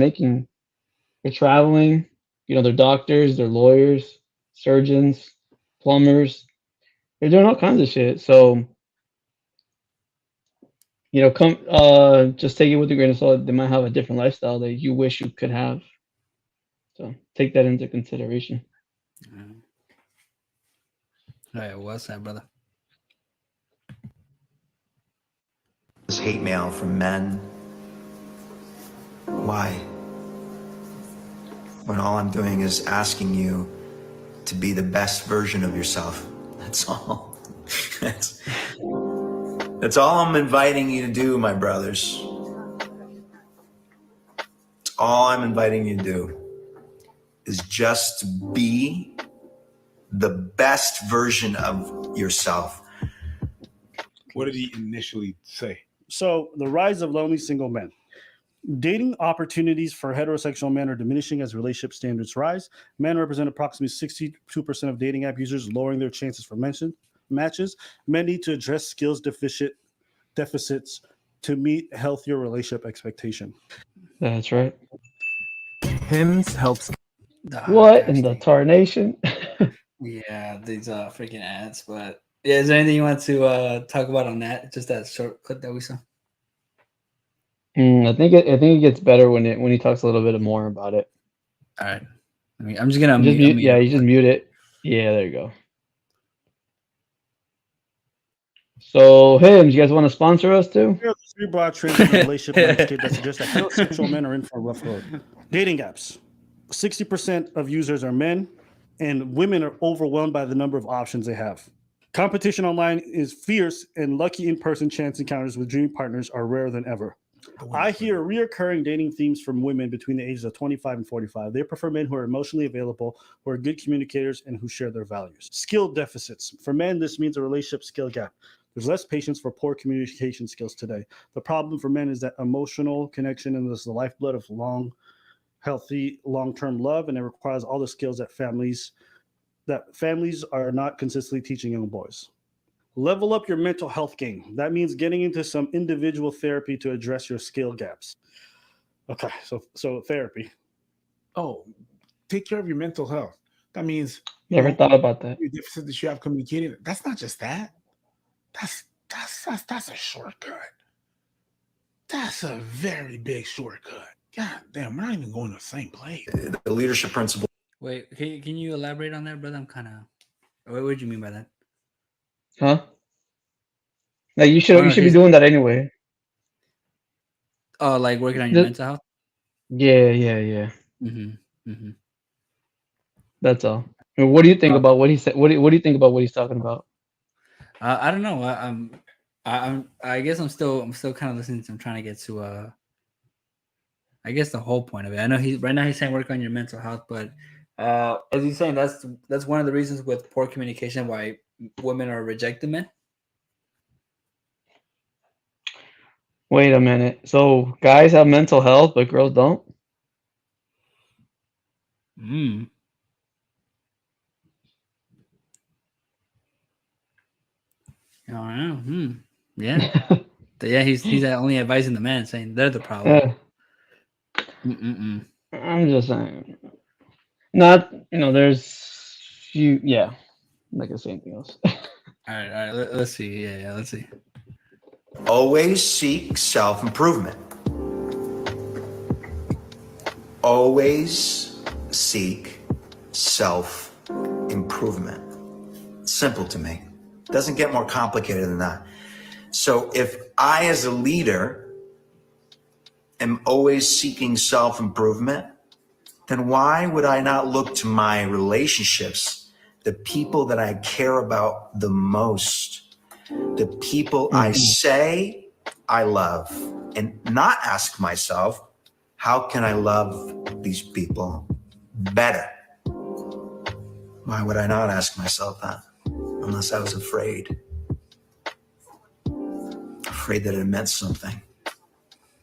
they're traveling, they're doctors, they're lawyers, surgeons, plumbers, they're doing all kinds of shit. So, just take it with a grain of salt. They might have a different lifestyle that you wish you could have. So take that into consideration. All right, what's that, brother? This hate mail from men. Why? When all I'm doing is asking you to be the best version of yourself. That's all. That's all I'm inviting you to do, my brothers. That's all I'm inviting you to do is just to be the best version of yourself. What did he initially say? So, the rise of lonely single men. Dating opportunities for heterosexual men are diminishing as relationship standards rise. Men represent approximately 62% of dating app users, lowering their chances for matches. Men need to address skills deficits to meet healthier relationship expectation. That's right. Hims helps. What in the tarnation? Yeah, these freaking ads. But yeah, is there anything you want to talk about on that? Just that short clip that we saw. I think it gets better when he talks a little bit more about it. All right. I'm just gonna mute. Yeah, you just mute it. Yeah, there you go. So, Hims, you guys want to sponsor us too? There's 3 broad trends in the relationship landscape that suggest that heterosexual men are in for a rough road. Dating apps. 60% of users are men, and women are overwhelmed by the number of options they have. Competition online is fierce, and lucky in-person chance encounters with dream partners are rarer than ever. I hear reoccurring dating themes from women between the ages of 25 and 45. They prefer men who are emotionally available, who are good communicators, and who share their values. Skill deficits. For men, this means a relationship skill gap. There's less patience for poor communication skills today. The problem for men is that emotional connection is the lifeblood of healthy, long-term love, and it requires all the skills that families are not consistently teaching young boys. Level up your mental health game. That means getting into some individual therapy to address your skill gaps. Okay, so therapy. Oh, take care of your mental health. That means Never thought about that. Your deficit that you have communicating. That's not just that. That's a shortcut. That's a very big shortcut. God damn, we're not even going to the same place. The leadership principle. Wait, can you elaborate on that, brother? I'm kind of. What did you mean by that? Huh? Like you should be doing that anyway. Oh, like working on your mental health? Yeah. That's all. I mean, what do you think about what he said? What do you think about what he's talking about? I don't know. I guess I'm still kind of listening. I'm trying to get to I guess the whole point of it. I know right now he's saying work on your mental health, but as he's saying, that's one of the reasons with poor communication why women are rejecting men. Wait a minute. So guys have mental health, but girls don't? I don't know. Yeah. Yeah, he's only advising the men, saying they're the problem. I'm just saying. Not, there's few. Yeah, I'm not gonna say anything else. All right. Let's see. Yeah, let's see. Always seek self-improvement. Always seek self-improvement. Simple to me. Doesn't get more complicated than that. So if I, as a leader, am always seeking self-improvement, then why would I not look to my relationships, the people that I care about the most, the people I say I love, and not ask myself, how can I love these people better? Why would I not ask myself that? Unless I was afraid that it meant something.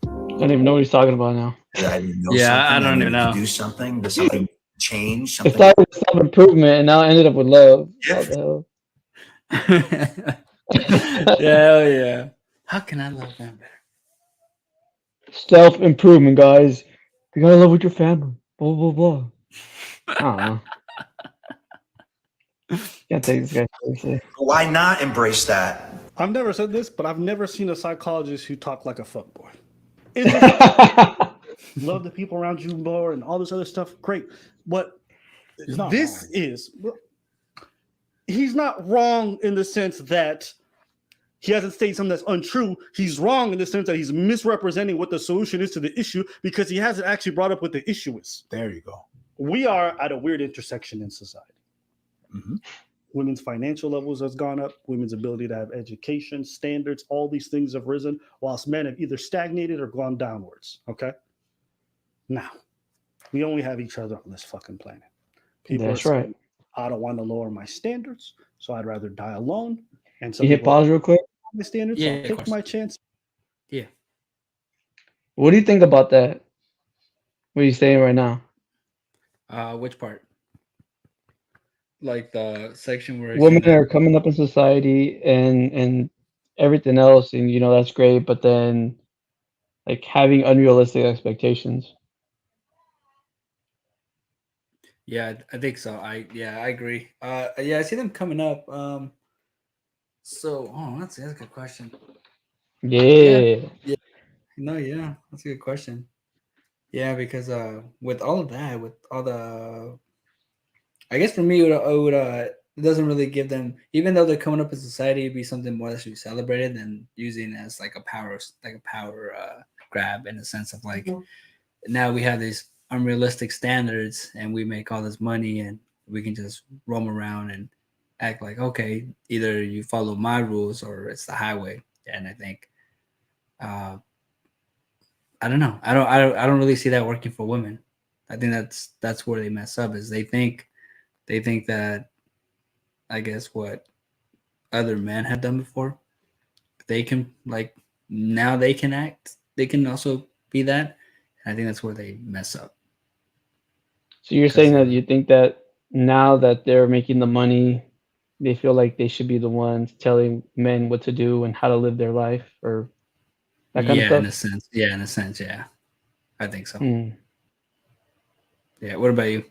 I don't even know what he's talking about now. I didn't know yeah, something. I don't even know. Do something. Did something change? It started with self-improvement and now ended up with love. What the hell? Yeah. How can I love them better? Self-improvement, guys. You gotta love with your family. Blah blah blah. I don't know. Can't take this guy seriously. Why not embrace that? I've never said this, but I've never seen a psychologist who talked like a fuckboy. Love the people around you more and all this other stuff. Great. But he's not wrong in the sense that he hasn't stated something that's untrue. He's wrong in the sense that he's misrepresenting what the solution is to the issue because he hasn't actually brought up what the issue is. There you go. We are at a weird intersection in society. Mm-hmm. Women's financial levels has gone up. Women's ability to have education, standards, all these things have risen, whilst men have either stagnated or gone downwards. Okay? Now, we only have each other on this fucking planet. That's right. I don't want to lower my standards, so I'd rather die alone. And some you hit pause real quick? My standards, so I'll take my chance. Yeah. What do you think about that? What are you saying right now? Which part? Like the section where women are coming up in society and everything else, and that's great, but then like having unrealistic expectations. Yeah, I think so. I agree. I see them coming up. That's a good question. Yeah. No, yeah, that's a good question. Yeah, because with all of that, with all the, I guess for me, it doesn't really give them, even though they're coming up in society, it'd be something more that should be celebrated than using it as like a power grab in the sense of like, now we have these unrealistic standards and we make all this money and we can just roam around and act like, okay, either you follow my rules or it's the highway. And I think, I don't know. I don't really see that working for women. I think that's where they mess up, is they think that, I guess, what other men have done before, they can, like, now they can act, they can also be that. And I think that's where they mess up. So you're 'Cause, saying that you think that now that they're making the money, they feel like they should be the ones telling men what to do and how to live their life, or that kind of yeah, in stuff? a sense. Yeah, in a sense, yeah. I think so. Hmm. Yeah. What about you?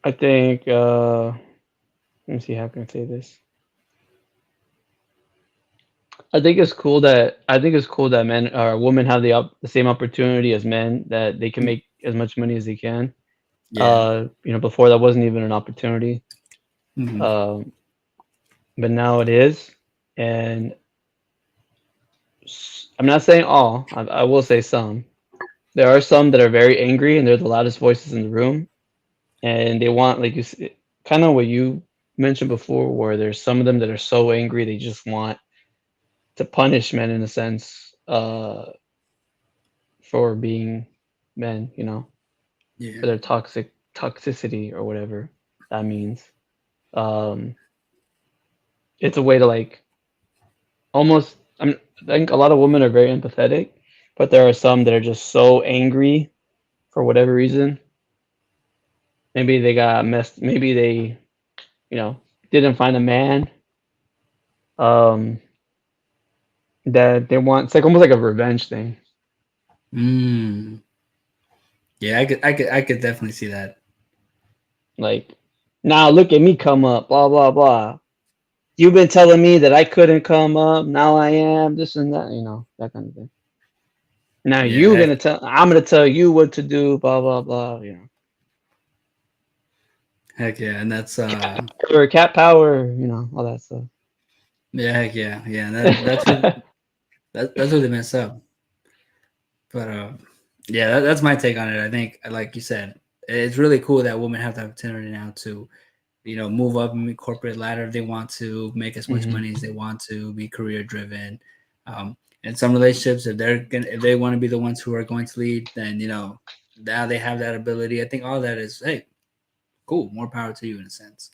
I think let me see, how can I say this? I think it's cool that men or women have the same opportunity as men, that they can make as much money as they can. Yeah. Before that wasn't even an opportunity. Mhm. But now it is, and I'm not saying all. I will say some. There are some that are very angry, and they're the loudest voices in the room, and they want, like kind of what you mentioned before, where there's some of them that are so angry they just want to punish men in a sense, for being men, Yeah. for their toxicity or whatever that means. Um, it's a way to, like, almost. I think a lot of women are very empathetic, but there are some that are just so angry for whatever reason. Maybe they got messed. Maybe they, you know, didn't find a man. Um, that they want. It's like almost like a revenge thing. Mm. Yeah, I could definitely see that. Like, now look at me come up. Blah blah blah. You've been telling me that I couldn't come up. Now I am. This and that. That kind of thing. Now Yeah. I'm gonna tell you what to do. Blah blah blah. Heck yeah, and that's Cat power. All that stuff. yeah, heck yeah, yeah. That's where they mess up. But yeah, that's my take on it. I think, like you said, it's really cool that women have the opportunity now to, move up in the corporate ladder if they want to, make as much Mhm. money as they want to, be career driven. In some relationships, if they want to be the ones who are going to lead, then now they have that ability. I think all that is, hey, cool, more power to you in a sense.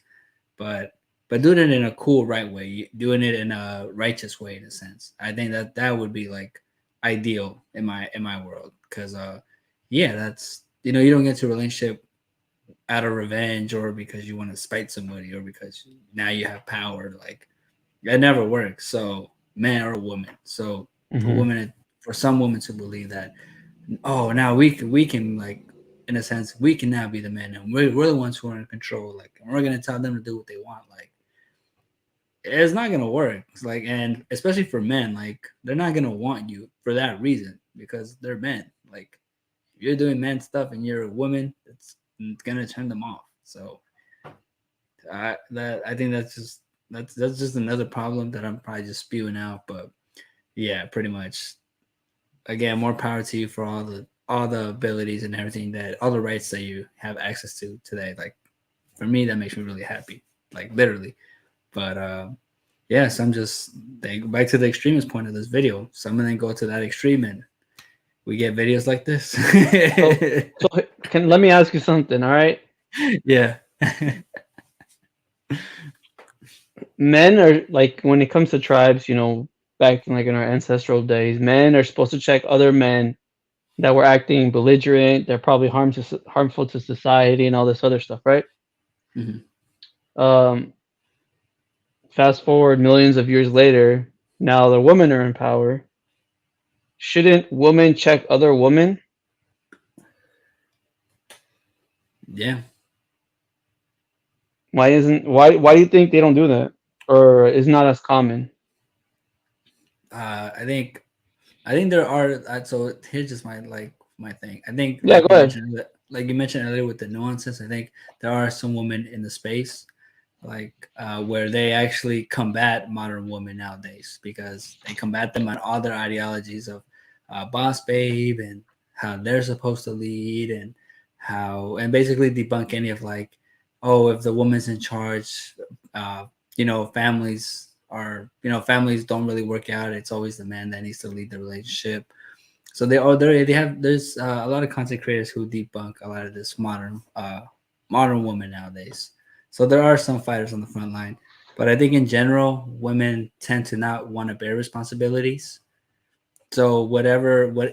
But doing it in a cool, right way, doing it in a righteous way, in a sense, I think that would be like ideal in my world. Because yeah, that's, you don't get to a relationship out of revenge, or because you want to spite somebody, or because now you have power. Like, that never works. So, man or woman. So Mhm. for some women to believe that, oh, now we can, like, in a sense, we can now be the men, and we're the ones who are in control. Like, and we're gonna tell them to do what they want. Like, it's not gonna work. It's like, and especially for men, like, they're not gonna want you for that reason, because they're men. Like, if you're doing man stuff and you're a woman, it's gonna turn them off. So I think that's just another problem that I'm probably just spewing out. But yeah, pretty much. Again, more power to you for all the abilities and everything, that all the rights that you have access to today. Like, for me, that makes me really happy. Like, literally. But yeah, some just, they go back to the extremist point of this video. Some of them go to that extreme, and we get videos like this. So let me ask you something. All right, Yeah. men are, like, when it comes to tribes, back in, like, in our ancestral days, men are supposed to check other men that were acting belligerent. They're probably harmful to society and all this other stuff, right? Mhm. Um, Fast forward millions of years later, now the women are in power. Shouldn't women check other women? Yeah. Why do you think they don't do that, or is not as common? I think there are. So here's just my thing. I think, Yeah, go ahead. like you mentioned earlier with the nuances. I think there are some women in the space, like, where they actually combat modern women nowadays, because they combat them on all their ideologies of boss babe, and how they're supposed to lead, and basically debunk any of, like, oh, if the woman's in charge, families families don't really work out. It's always the man that needs to lead the relationship. So there's a lot of content creators who debunk a lot of this modern woman nowadays. So there are some fighters on the front line, but I think in general, women tend to not want to bear responsibilities. So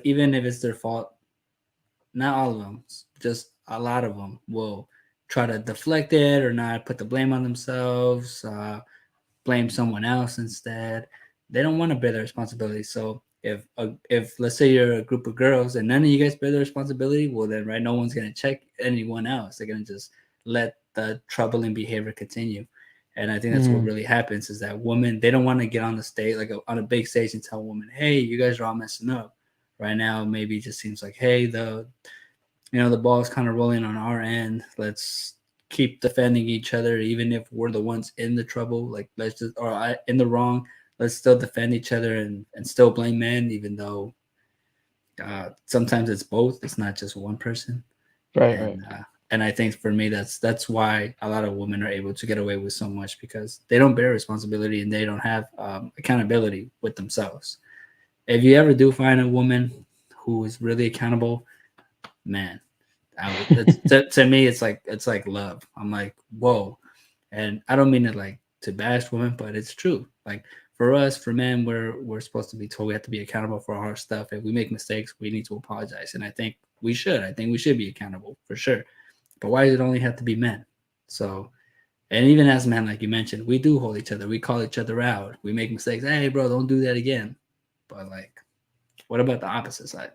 even if it's their fault, not all of them, just a lot of them will try to deflect it or not put the blame on themselves, blame someone else instead. They don't want to bear the responsibility. So if let's say you're a group of girls and none of you guys bear the responsibility, well then right, no one's gonna check anyone else. They're gonna just let the troubling behavior continue. And I think that's what really happens is that women, they don't want to get on the stage, like on a big stage, and tell women, hey, you guys are all messing up. Right now, maybe it just seems like, hey, the ball's kind of rolling on our end. Let's keep defending each other, even if we're the ones in the trouble. Like in the wrong. Let's still defend each other and still blame men, even though sometimes it's both. It's not just one person. Right. And I think for me, that's why a lot of women are able to get away with so much, because they don't bear responsibility and they don't have accountability with themselves. If you ever do find a woman who is really accountable, man, to me, it's like love. I'm like, whoa. And I don't mean it like to bash women, but it's true. Like for us, for men, we're supposed to be told we have to be accountable for our stuff. If we make mistakes, we need to apologize. And I think we should. I think we should be accountable for sure. But why does it only have to be men? So, and even as men, like you mentioned, we do hold each other. We call each other out. We make mistakes. Hey, bro, don't do that again. But like, what about the opposite side?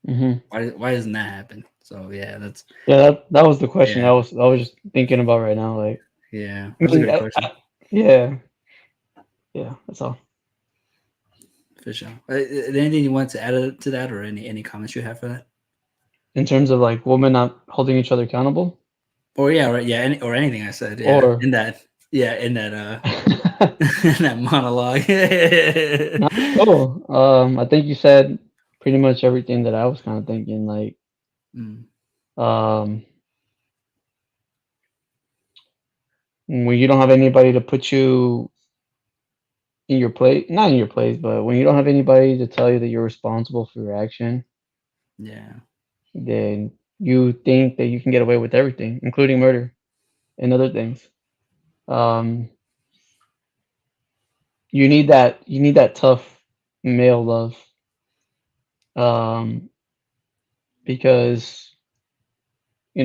Why doesn't that happen? So yeah, that was the question I was just thinking about right now. Like, yeah, that's a great question. Yeah, that's all. For sure. Anything you want to add to that, or any comments you have for that? In terms of like women not holding each other accountable? Or or anything I said. Yeah, or in that in that monologue. Cool. I think you said pretty much everything that I was kind of thinking. Like, when you don't have anybody to put you in your place, not in your place, but when you don't have anybody to tell you that you're responsible for your action, then you think that you can get away with everything, including murder and other things. You need that tough male love, because we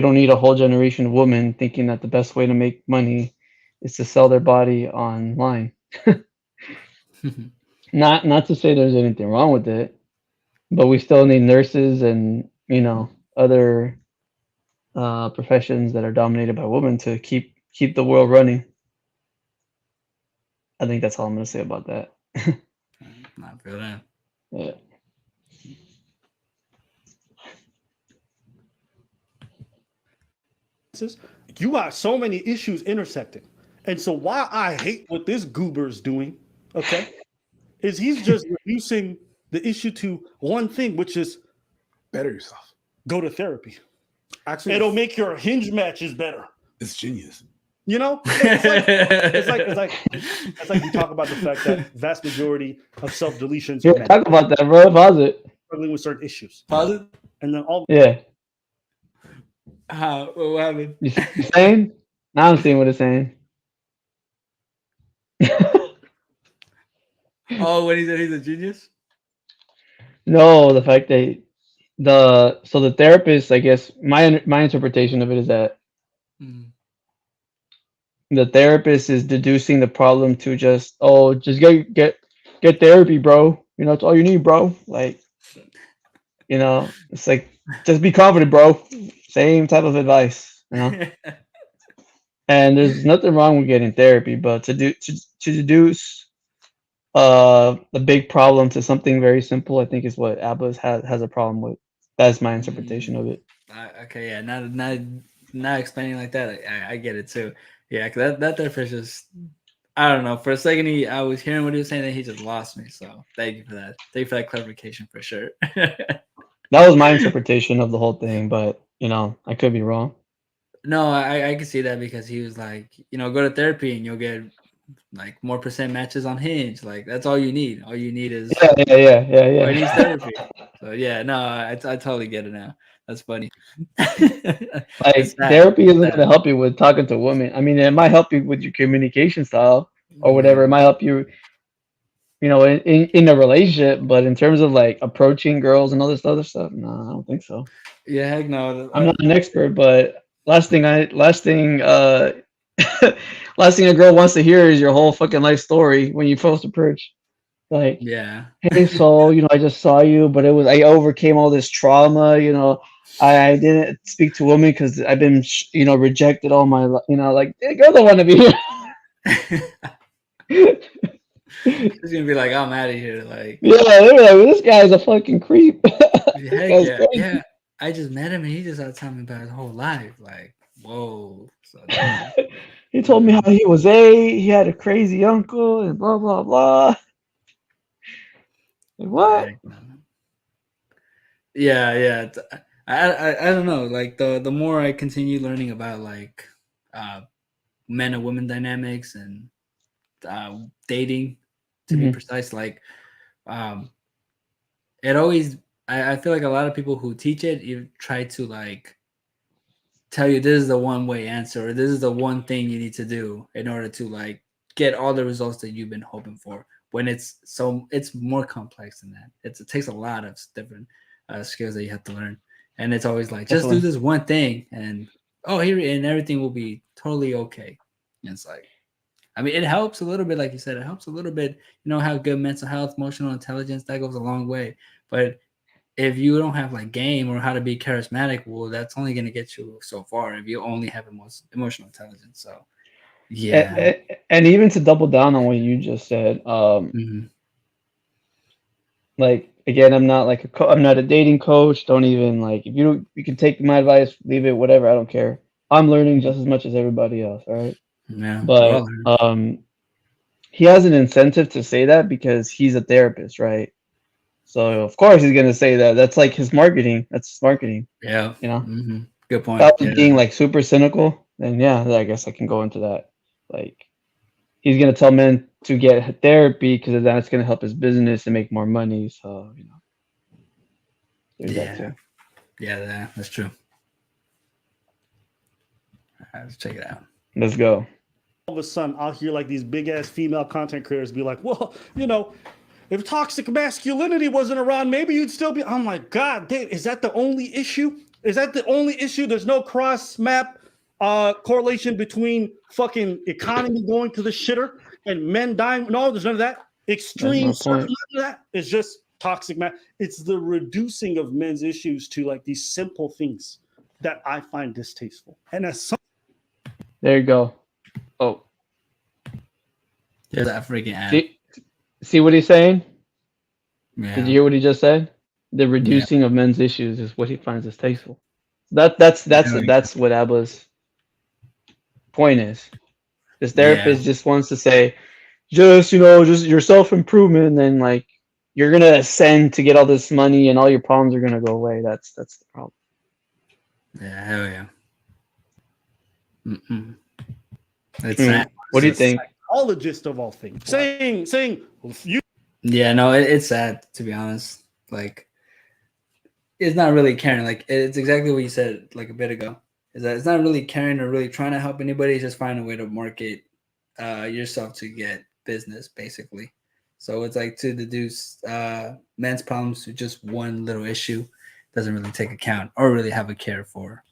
don't need a whole generation of women thinking that the best way to make money is to sell their body online. Not to say there's anything wrong with it, but we still need nurses and other professions that are dominated by women to keep the world running. I think that's all I'm gonna say about that. Not feel that. Yeah. You got so many issues intersecting. And so why I hate what this goober's doing, okay, is he's just reducing the issue to one thing, which is better yourself. Go to therapy. Actually, it'll make your hinge matches better. It's genius. It's like we talk about the fact that vast majority of self-deletions Yeah, talk about that, bro. Pause it. Struggling with certain issues. Pause it. And then all what happened? You saying? Now I'm seeing what it's saying. Oh, when he said he's a genius? No, the fact that the therapist, I guess my interpretation of it is that the therapist is deducing the problem to just get therapy, bro. It's all you need, bro. Like, it's like, just be confident, bro. Same type of advice, And there's nothing wrong with getting therapy, but to deduce a big problem to something very simple, I think is what Abba has a problem with. That's my interpretation of it. Okay, yeah, not explaining like that. I get it too. Yeah, because that therapist just, I don't know. For a second, I was hearing what he was saying, and he just lost me. So thank you for that. Thank you for that clarification for sure. That was my interpretation of the whole thing, but I could be wrong. No, I can see that because he was like, go to therapy and you'll get like more percent matches on Hinge. Like that's all you need. All you need is Yeah. I need therapy. So yeah, no, I totally get it now. That's funny. Like It's sad. therapy isn't Sad. going to help you with talking to women. I mean, it might help you with your communication style or whatever. Yeah. It might help you, in a relationship. But in terms of like approaching girls and all this other stuff, no, I don't think so. Yeah, heck no. I'm not an expert, but last thing last thing a girl wants to hear is your whole fucking life story when you first approach. Like, Yeah. hey, so I just saw you, but I overcame all this trauma. I didn't speak to women because I've been rejected all my life. Like, hey, girls don't want to be here. He's gonna be like, I'm out of here. Like, Yeah, they were like, this guy's a fucking creep. heck Guy's yeah, crazy. yeah. I just met him and he just started telling me about his whole life. Like, whoa. So He told me how he was he had a crazy uncle and blah blah blah. Like, what? yeah. I don't know. Like the more I continue learning about like men and women dynamics and dating, to be Mhm. precise, like it always I feel like a lot of people who teach it, you try to like tell you this is the one way answer or this is the one thing you need to do in order to like get all the results that you've been hoping for, when it's more complex than that. It takes a lot of different skills that you have to learn, and it's always like just do Definitely. this one thing and and everything will be totally okay. And it's like, I mean, it helps a little bit, like you said, it helps a little bit, have good mental health, emotional intelligence, that goes a long way. But if you don't have like game or how to be charismatic, well, that's only going to get you so far if you only have emotional intelligence. So yeah. And even to double down on what you just said, Mhm. like again, I'm not like I'm not a dating coach. Don't even like if you can take my advice, leave it, whatever. I don't care. I'm learning just as much as everybody else. All right. Yeah. But he has an incentive to say that because he's a therapist, right? So of course he's gonna say that. That's like his marketing. That's his marketing. Yeah. Good point. Without being like super cynical, then yeah, I guess I can go into that. Like he's gonna tell men to get therapy because that's gonna help his business and make more money. So there's that too. Yeah, that's true. Let's check it out. Let's go. All of a sudden, I'll hear like these big ass female content creators be like, well, if toxic masculinity wasn't around, maybe you'd still be. I'm like, God damn, is that the only issue? Is that the only issue? There's no cross map correlation between fucking economy going to the shitter and men dying. No, there's none of that. Extreme, none of that. It's just toxic man. It's the reducing of men's issues to like these simple things that I find distasteful. And as some there you go. Oh, there's that freaking ad. See what he's saying? Yeah. Did you hear what he just said? The reducing of men's issues is what he finds distasteful. That's what Abba's point is. This therapist just wants to say, just your self-improvement, and then like you're gonna ascend to get all this money and all your problems are gonna go away. That's the problem. Yeah, hell yeah. It's sad. What do you think? Psychologist of all things, saying you. Yeah, no, it's sad, to be honest. Like, it's not really caring. Like, it's exactly what you said like a bit ago. Is that it's not really caring or really trying to help anybody. It's just finding a way to market yourself to get business, basically. So it's like to deduce men's problems to just one little issue doesn't really take account or really have a care for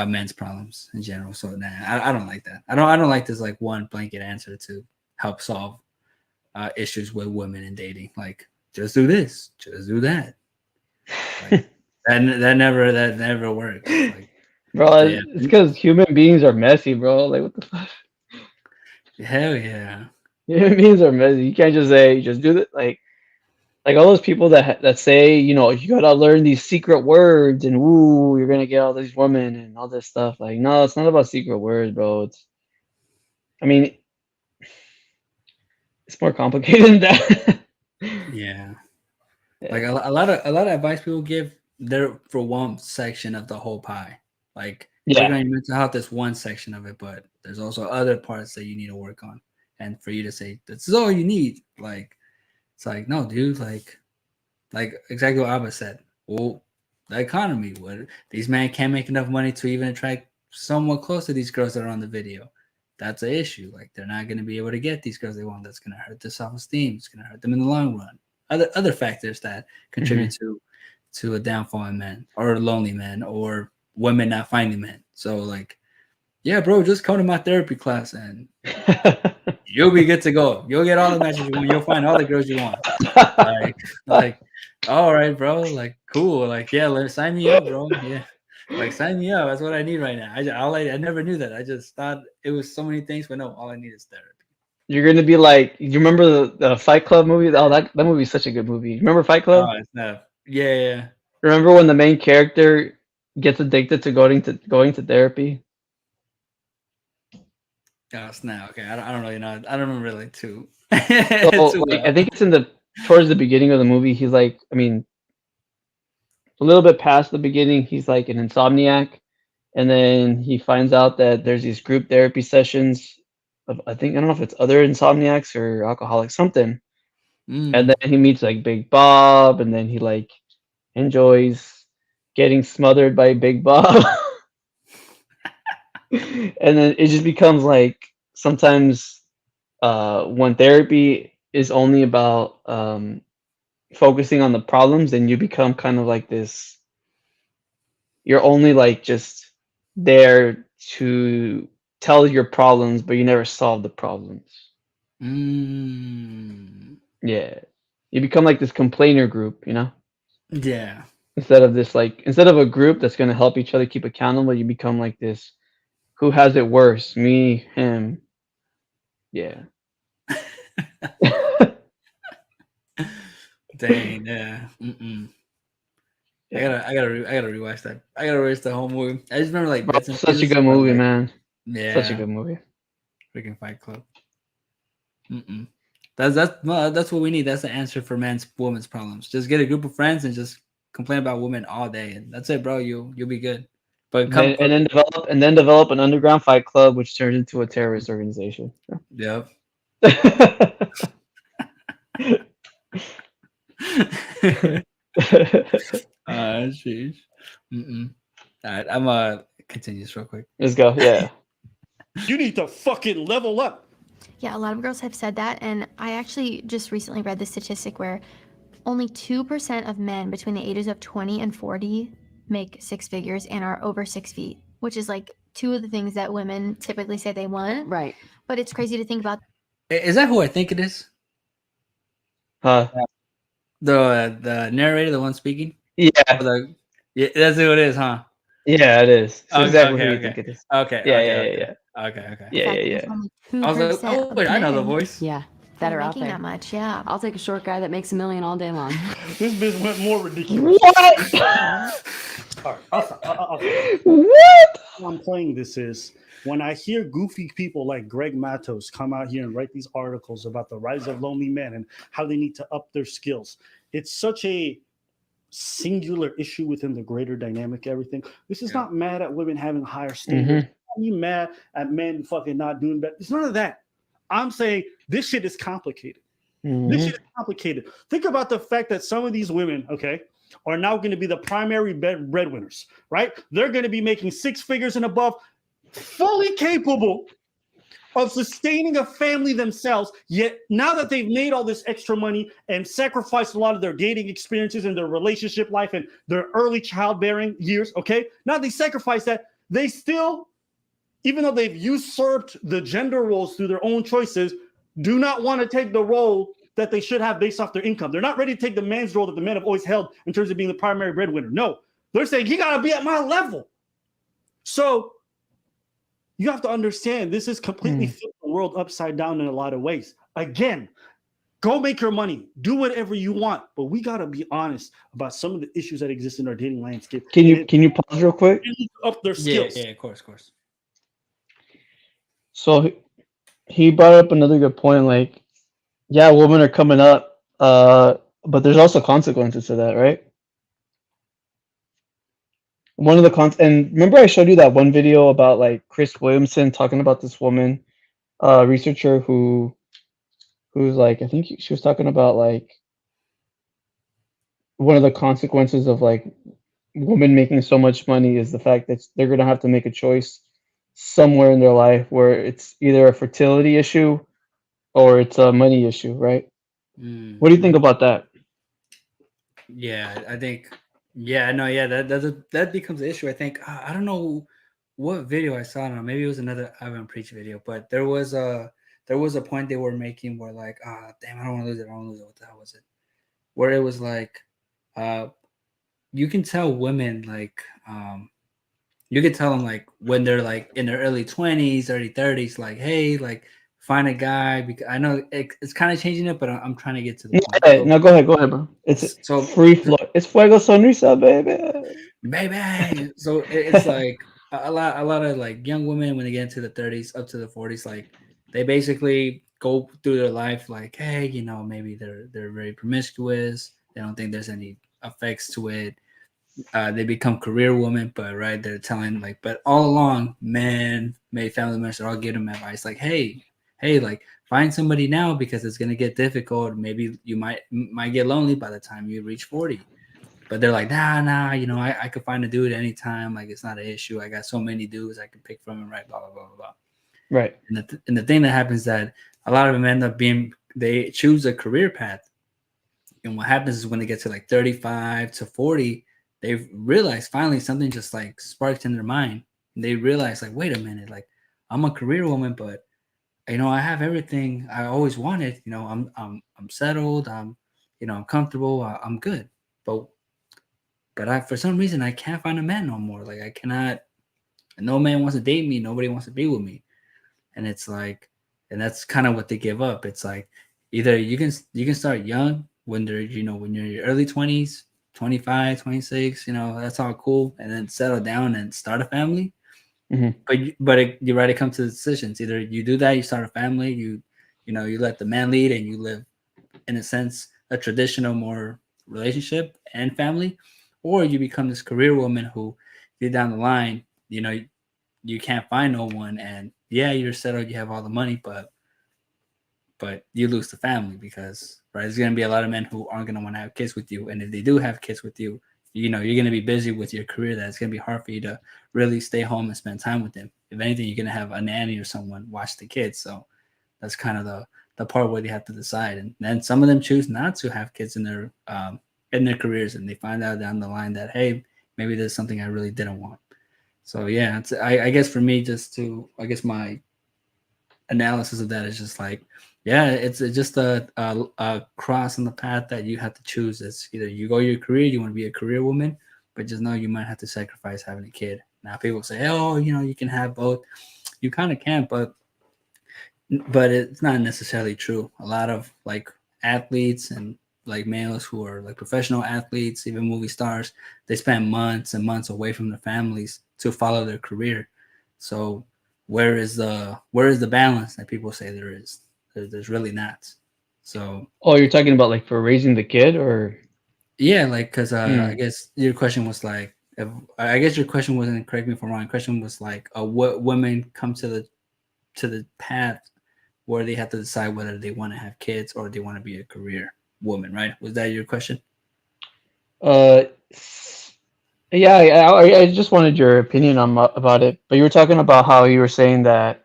men's problems in general. So nah, I don't like that. I don't like this like one blanket answer to help solve issues with women and dating. Like, just do this, just do that. Like, that never works. Like, bro, it's because human beings are messy, bro. Like, what the fuck? Hell yeah. Human beings are messy. You can't just say, just do that. Like all those people that say, you gotta learn these secret words and ooh, you're gonna get all these women and all this stuff. Like, no, it's not about secret words, bro. It's more complicated than that. Yeah. Like a lot of advice people give, they're for one section of the whole pie. Like working on your mental health is one section of it, but there's also other parts that you need to work on. And for you to say this is all you need, like it's like no, dude, like exactly what Abba said. Well, the economy, what these men can't make enough money to even attract someone close to these girls that are on the video. That's an issue. Like they're not going to be able to get these girls they want. That's going to hurt their self-esteem. It's going to hurt them in the long run. Other factors that contribute to a downfall in men or lonely men or women not finding men. So like, yeah, bro, just come to my therapy class and you'll be good to go. You'll get all the matches you want. You'll find all the girls you want. Like, all right, bro. Like, cool. Like, yeah, sign me up, bro. Yeah. Like, sign me up. That's what I need right now. I never knew that. I just thought it was so many things, but no, all I need is therapy. You're gonna be like, you remember the Fight Club movie? Oh, that movie is such a good movie. Remember Fight Club? Oh, it's not. Yeah. Remember when the main character gets addicted to going to therapy? Oh, snap. Okay, I don't really know. I don't remember really too. So, I think it's towards the beginning of the movie. He's like, I mean, a little bit past the beginning, he's like an insomniac, and then he finds out that there's these group therapy sessions of, I don't know if it's other insomniacs or alcoholics, something. And then he meets like Big Bob, and then he like enjoys getting smothered by Big Bob. And then it just becomes like sometimes when therapy is only about focusing on the problems, then you become kind of like this. You're only like just there to tell your problems, but you never solve the problems. Yeah, you become like this complainer group, you know? Yeah. Instead of a group that's going to help each other keep accountable, you become like this. Who has it worse? Me, him. Yeah. Dang, yeah. I gotta rewatch that. I gotta rewatch the whole movie. I just remember like bits and such a pieces, good but, movie, like, man. Yeah, Such a good movie. Freaking Fight Club. That's what we need. That's the answer for women's problems. Just get a group of friends and just complain about women all day, and that's it, bro. You'll be good. But then develop an underground fight club, which turns into a terrorist organization. Yep. Jeez. All right, I'm continue this real quick. Let's go. Yeah. You need to fucking level up. Yeah, a lot of girls have said that, and I actually just recently read the statistic where only 2% of men between the ages of 20 and 40 make six figures and are over 6 feet, which is like two of the things that women typically say they want. Right. But it's crazy to think about. Is that who I think it is? Huh? The narrator, the one speaking? Yeah. Yeah, that's who it is, huh? Yeah, it is. Okay, exactly okay, who you okay. think it is. Okay. Yeah. Okay. Yeah. I was like, oh wait, I know the voice. Yeah, that are out making there. that much. Yeah. I'll take a short guy that makes $1 million all day long. This bitch went more ridiculous. What? All right, What? How I'm playing this is when I hear goofy people like Greg Matos come out here and write these articles about the rise of lonely men and how they need to up their skills. It's such a singular issue within the greater dynamic. Everything. This is not mad at women having higher standards. You mad at men fucking not doing better? It's none of that. I'm saying this shit is complicated. This shit is complicated. Think about the fact that some of these women, okay, are now going to be the primary breadwinners, right? They're going to be making six figures and above, fully capable of sustaining a family themselves. Yet now that they've made all this extra money and sacrificed a lot of their dating experiences and their relationship life and their early childbearing years, okay, now they sacrifice that. They still, even though they've usurped the gender roles through their own choices, do not want to take the role that they should have based off their income. They're not ready to take the man's role that the men have always held in terms of being the primary breadwinner. No, they're saying, you got to be at my level. So you have to understand this is completely flipped the world upside down in a lot of ways. Again, go make your money. Do whatever you want. But we got to be honest about some of the issues that exist in our dating landscape. Can you pause real quick? They need to up their skills. Yeah, of course. So he brought up another good point. Like, yeah, women are coming up, but there's also consequences to that, right? one of the and remember I showed you that one video about like Chris Williamson talking about this woman, researcher who's like, I think she was talking about like one of the consequences of like women making so much money is the fact that they're gonna have to make a choice somewhere in their life where it's either a fertility issue or it's a money issue, right? What do you think about that? Yeah, I think. Yeah, no, yeah, that becomes an issue. I think I don't know what video I saw. Now maybe it was another Ivan Preach video, but there was a point they were making where like, damn, I don't want to lose it. I don't want to lose it. What the hell was it? Where it was like, you can tell women like, you can tell them like when they're like in their early 20s, early 30s, like, hey, like find a guy. Because I know it's kind of changing it, but I'm trying to get to the point. Yeah, no, go ahead, bro. It's so free flow. It's Fuego Sonrisa, baby. So it's like a lot of like young women when they get into the 30s up to the 40s, like they basically go through their life like, hey, you know, maybe they're very promiscuous. They don't think there's any effects to it. They become career women, but right, they're telling like, but all along, men, family members are all giving them advice like, hey, like find somebody now because it's gonna get difficult. Maybe you might get lonely by the time you reach 40. But they're like, nah, you know, I could find a dude anytime. Like it's not an issue. I got so many dudes I can pick from and right, blah blah blah blah. Right. And the thing that happens is that a lot of them end up they choose a career path, and what happens is when they get to like 35 to 40. They've realized finally something just like sparked in their mind. And they realize like, wait a minute, like I'm a career woman, but you know, I have everything I always wanted. You know, I'm settled. I'm comfortable. I'm good. But for some reason I can't find a man no more. Like I cannot. No man wants to date me. Nobody wants to be with me. And it's like, and that's kind of what they give up. It's like either you can start young when you're in your early 20s. 25, 26, that's all cool, and then settle down and start a family. But you already come to the decisions. Either you do that, you start a family, you let the man lead, and you live, in a sense, a traditional more relationship and family, or you become this career woman who, you're down the line, you can't find no one, and yeah, you're settled, you have all the money, but you lose the family because there's going to be a lot of men who aren't going to want to have kids with you. And if they do have kids with you, you're going to be busy with your career. That it's going to be hard for you to really stay home and spend time with them. If anything, you're going to have a nanny or someone watch the kids. So that's kind of the part where they have to decide. And then some of them choose not to have kids in their careers, and they find out down the line that, hey, maybe there's something I really didn't want. So yeah, I guess for me, my analysis of that is just like, yeah, it's just a cross on the path that you have to choose. It's either you go your career, you want to be a career woman, but just know you might have to sacrifice having a kid. Now people say, oh, you can have both. You kind of can, but it's not necessarily true. A lot of like athletes and like males who are like professional athletes, even movie stars, they spend months and months away from their families to follow their career. So where is the balance that people say there is? There's really not. So you're talking about like for raising the kid, or yeah, like because I guess your question was like, your question wasn't, correct me if I'm wrong, your question was like what women come to the path where they have to decide whether they want to have kids or they want to be a career woman, right? Was that your question? Yeah, I just wanted your opinion about it. But you were talking about how you were saying that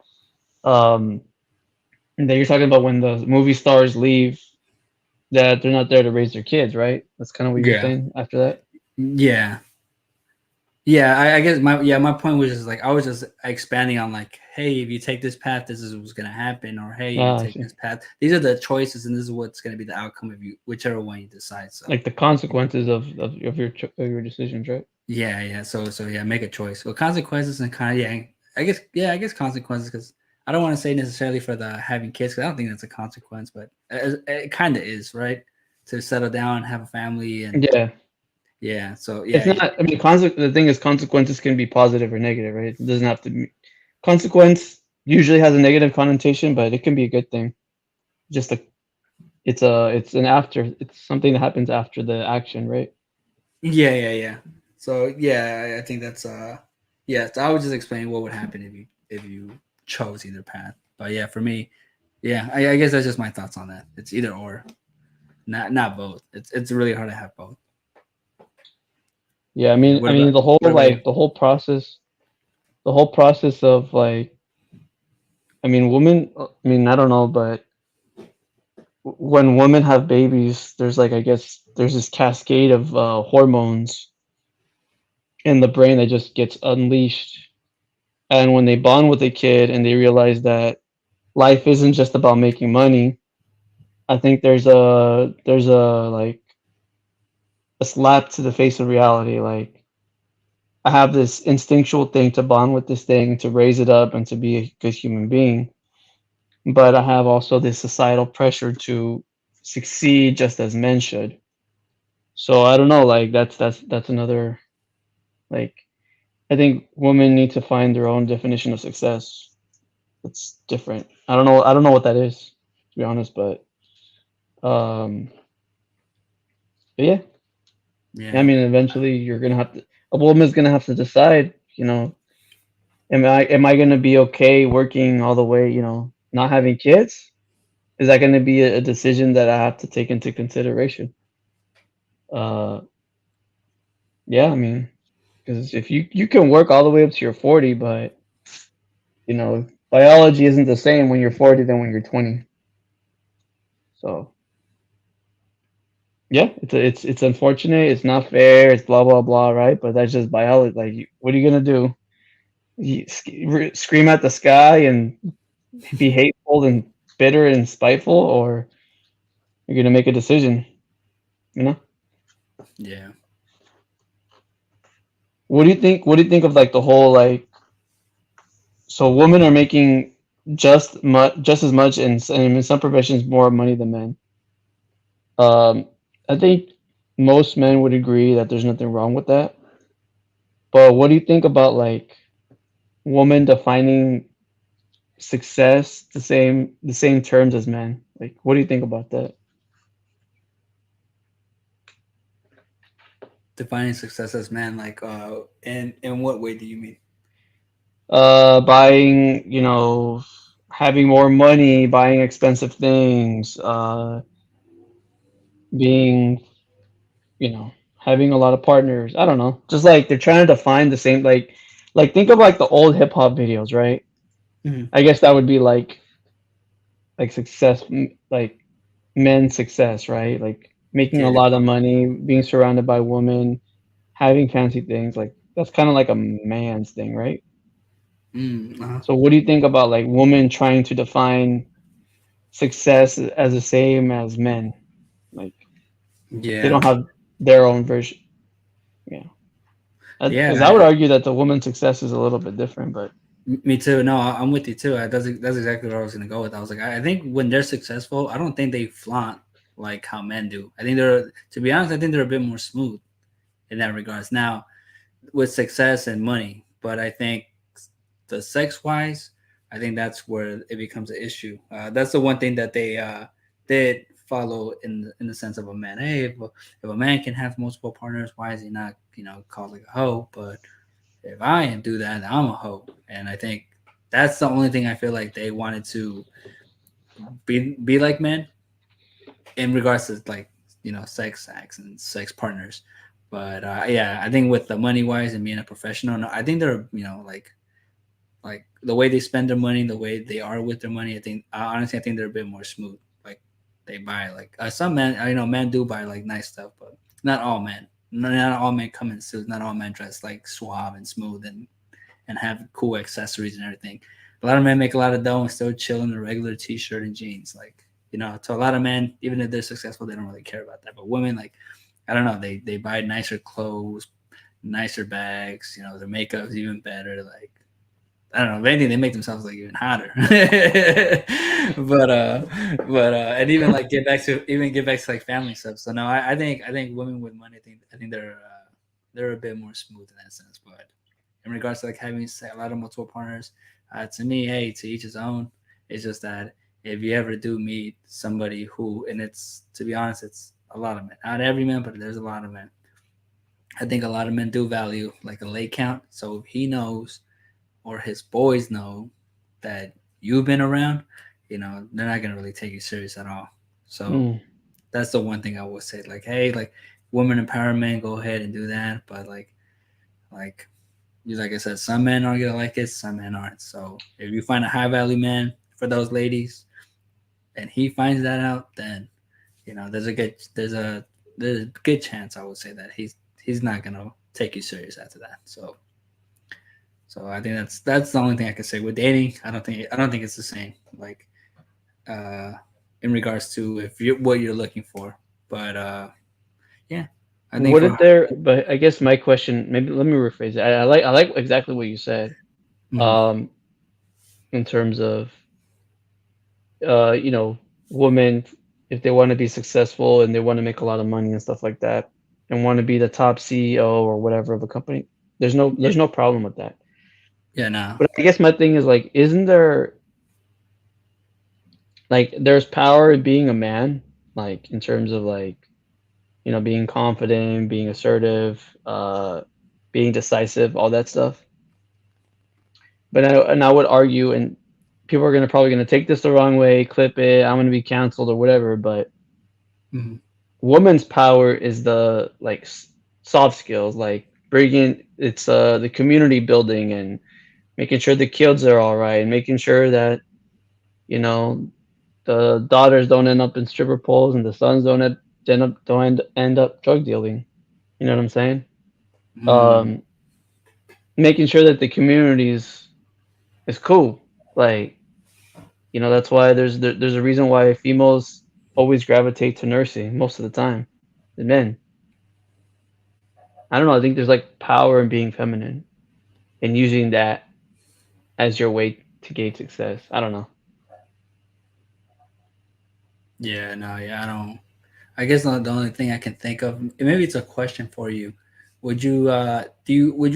that you're talking about when the movie stars leave, that they're not there to raise their kids, right? That's kind of what you're saying after that. Yeah, I guess my point was just like, I was just expanding on like, hey, if you take this path, this is what's gonna happen, or hey, if you take this path, these are the choices, and this is what's gonna be the outcome of whichever one you decide. So like the consequences of your decisions, right? Yeah. So yeah, make a choice. Well, consequences and kind of I guess consequences, because I don't want to say necessarily for the having kids, because I don't think that's a consequence, but it kind of is, right? To settle down, have a family, and yeah. So yeah, it's not. I mean, the thing is, consequences can be positive or negative, right? It doesn't have to be. Consequence usually has a negative connotation, but it can be a good thing. Just it's something that happens after the action, right? Yeah. So yeah, I think that's yeah. So I was just explaining what would happen if you chose either path. But yeah, for me, yeah, I guess that's just my thoughts on that. It's either or, not both. It's really hard to have both. Yeah, What about the whole what about you? the whole process of like, women. I don't know, but when women have babies, there's like, I guess there's this cascade of hormones in the brain that just gets unleashed. And when they bond with a kid and they realize that life isn't just about making money, I think there's a like a slap to the face of reality. Like, I have this instinctual thing to bond with this thing, to raise it up and to be a good human being. But I have also this societal pressure to succeed just as men should. So I don't know, like that's another, like, I think women need to find their own definition of success. It's different. I don't know what that is, to be honest, um but yeah. Yeah, Eventually a woman's gonna have to decide, am I gonna be okay working all the way, not having kids? Is that gonna be a decision that I have to take into consideration? Uh yeah, because if you can work all the way up to your 40, but biology isn't the same when you're 40 than when you're 20. So yeah, it's unfortunate. It's not fair. It's blah blah blah, right? But that's just biology. Like, what are you gonna do? Scream at the sky and be hateful and bitter and spiteful, or you're gonna make a decision? You know? yeah. What do you think? What do you think of like the whole, like? So women are making just as much, and in some professions more money than men. Um, I think most men would agree that there's nothing wrong with that. But what do you think about like women defining success the same terms as men? Like, what do you think about that? Defining success as man, like, in what way do you mean? Buying, having more money, buying expensive things, being, having a lot of partners. I don't know. Just like they're trying to define the same, like think of like the old hip hop videos, right? Mhm. I guess that would be like success, like men's success, right? Like making a Yeah. lot of money, being surrounded by women, having fancy things. Like that's kind of like a man's thing, right? Uh-huh. So what do you think about like women trying to define success as the same as men? Like they Yeah. don't have their own version. Yeah. Because I would Yeah. argue that the woman's success is a little bit different, but Me too. No, I'm with you too. That's exactly what I was gonna go with. I was like, I think when they're successful, I don't think they flaunt like how men do. I think they're, to be honest, I think they're a bit more smooth in that regards. Now, with success and money, but I think the sex wise, I think that's where it becomes an issue. That's the one thing that they did follow in the sense of a man. Hey, if a man can have multiple partners, why is he not called like a hoe? But if I do that, I'm a hoe. And I think that's the only thing I feel like they wanted to be like men in regards to, like, sex acts and sex partners. But yeah, I think with the money wise and being a professional, no, I think they're like the way they spend their money, the way they are with their money. I think honestly, I think they're a bit more smooth. Like they buy like some men, men do buy like nice stuff, but not all men. Not all men come in suits. Not all men dress like suave and smooth and have cool accessories and everything. A lot of men make a lot of dough and still chill in a regular t-shirt and jeans. Like, to a lot of men, even if they're successful, they don't really care about that. But women, like, I don't know, they buy nicer clothes, nicer bags, their makeup's even better. Like, I don't know, if anything, they make themselves like even hotter. but and even like get back to like family stuff. So no, I think women with money, I think they're a bit more smooth in that sense. But in regards to like having a lot of multiple partners, to me, hey, to each his own. It's just that if you ever do meet somebody who, and it's, to be honest, it's a lot of men, not every man, but there's a lot of men I think a lot of men do value like a leg count. So if he knows or his boys know that you've been around, they're not gonna really take you serious at all. So that's the one thing I would say. Like, hey, like women empowerment, go ahead and do that. But like like I said, some men are gonna like it, some men aren't. So if you find a high value man for those ladies, and he finds that out, then there's a good chance I would say that he's not gonna take you serious after that. So I think that's the only thing I can say with dating. I don't think it's the same. Like in regards to if you what you're looking for, but yeah, I think Wouldn't there? But I guess my question, maybe let me rephrase it. I like exactly what you said. Mhm. In terms of women, if they want to be successful and they want to make a lot of money and stuff like that, and want to be the top CEO or whatever of a company, there's no problem with that. Yeah, no. But I guess my thing is like, isn't there like there's power in being a man, like in terms of like being confident, being assertive, being decisive, all that stuff. But I would argue, and people are probably gonna take this the wrong way, clip it. I'm gonna be canceled or whatever. But Mhm. woman's power is the like soft skills, like bringing it's the community building and making sure the kids are all right, and making sure that you know the daughters don't end up in stripper poles and the sons don't end up drug dealing. You know what I'm saying? Mm. Um, Making sure that the community is cool. Like that's why there's a reason why females always gravitate to nursing most of the time than men. I don't know. I think there's like power in being feminine and using that as your way to gauge success. I don't know. Yeah, no, yeah, I don't. I guess the only thing I can think of, and maybe it's a question for you. Would you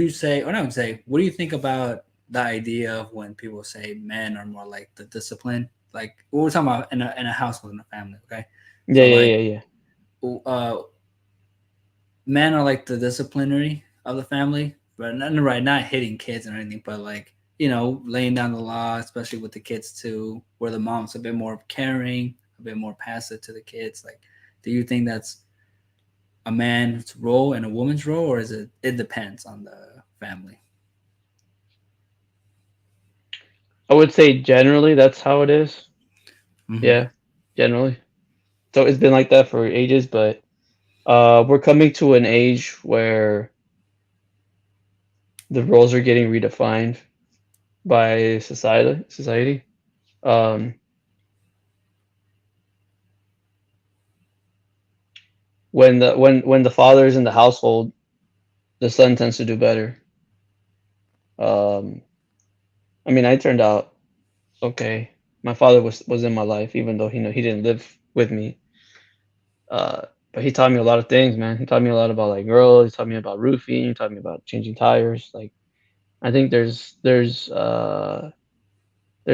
say, or not say, what do you think about the idea of when people say men are more like the discipline? Like what we're talking about in a household, in a family, okay? Yeah, So yeah, like, yeah, yeah. uh, men are like the disciplinary of the family, but not hitting kids or anything, but like laying down the law, especially with the kids too, where the mom's a bit more caring, a bit more passive to the kids. Like, do you think that's a man's role and a woman's role, or is it depends on the family? I would say generally that's how it is. Mm-hmm. Yeah, generally. So it's been like that for ages, but we're coming to an age where the roles are getting redefined by society. Um, when the father is in the household, the son tends to do better. Um, I mean, I turned out okay. My father was in my life, even though he didn't live with me. But he taught me a lot of things, man. He taught me a lot about like girls. He taught me about roofing. He taught me about changing tires. Like I think there's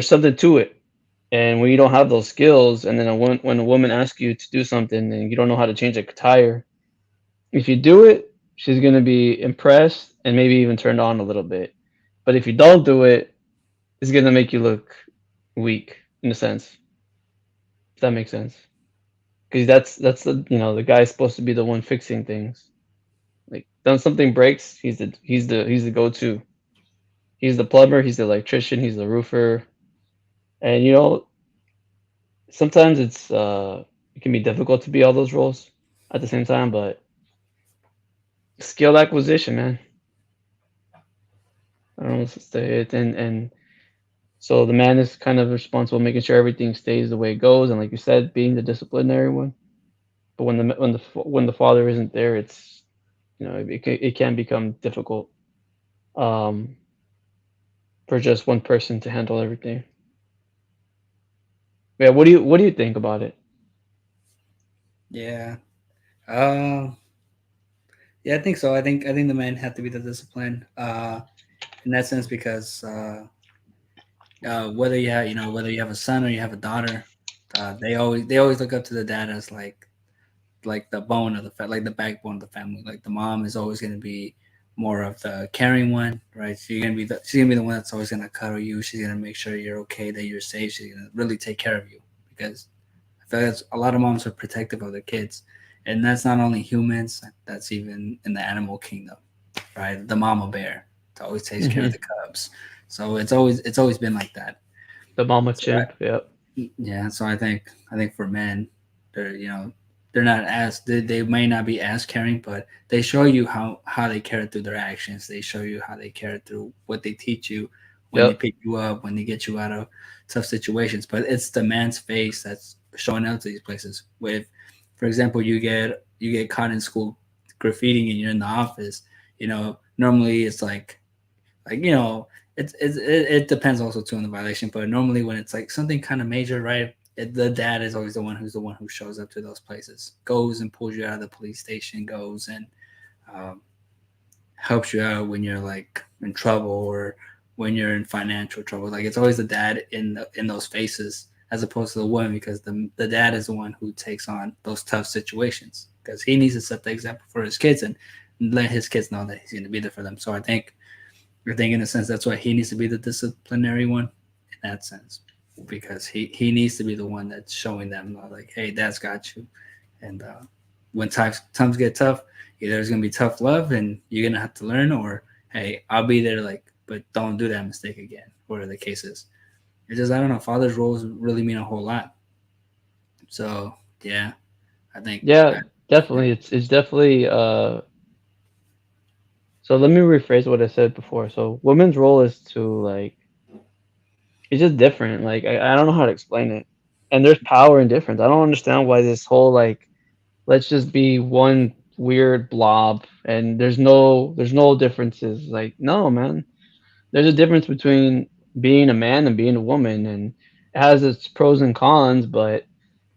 something to it. And when you don't have those skills, and then when a woman asks you to do something and you don't know how to change a tire, if you do it, she's gonna be impressed and maybe even turned on a little bit. But if you don't do it, it's gonna make you look weak in a sense. If that makes sense. Because that's the guy's supposed to be the one fixing things. Like, then something breaks, he's the go-to. He's the plumber, he's the electrician, he's the roofer. And sometimes it can be difficult to be all those roles at the same time, but skill acquisition, man. I don't know what to say it. And so the man is kind of responsible making sure everything stays the way it goes, and like you said, being the disciplinary one. But when the father isn't there, it's it can become difficult um, for just one person to handle everything. Yeah, what do you think about it? Yeah. Uh, yeah, I think so. I think the men have to be the discipline. In that sense, because whether you have a son or you have a daughter, they always look up to the dad as like like the bone of the like the backbone of the family. Like the mom is always going to be more of the caring one, right? She's gonna be the one that's always gonna cuddle you. She's gonna make sure you're okay, that you're safe. She's gonna really take care of you, because I feel like a lot of moms are protective of their kids, and that's not only humans. That's even in the animal kingdom, right? The mama bear always takes care of the cubs. So it's always been like that. The mama chimp. Yep. Yeah. So I think for men, they're not as they may not be as caring, but they show you how they care through their actions. They show you how they care through what they teach you when they pick you up, when they get you out of tough situations. But it's the man's face that's showing up to these places. With, for example, you get caught in school graffitiing and you're in the office. Normally it's like it depends also too on the violation. But normally when it's like something kind of major, right? The dad is always the one who shows up to those places, goes and pulls you out of the police station, goes and helps you out when you're like in trouble or when you're in financial trouble. Like it's always the dad in those spaces as opposed to the woman, because the dad is the one who takes on those tough situations, because he needs to set the example for his kids and let his kids know that he's going to be there for them. So I think in a sense that's why he needs to be the disciplinary one in that sense, because he needs to be the one that's showing them like, hey, dad's got you. And when times get tough, either there's gonna be tough love and you're gonna have to learn, or hey, I'll be there, like, but don't do that mistake again, whatever the case is. It's just, I don't know, father's roles really mean a whole lot. So yeah, I think definitely it's definitely so let me rephrase what I said before. So women's role is to, like, it's just different. Like I don't know how to explain it. And there's power in difference. I don't understand why this whole, like, let's just be one weird blob and there's no differences. Like, no, man. There's a difference between being a man and being a woman, and it has its pros and cons, but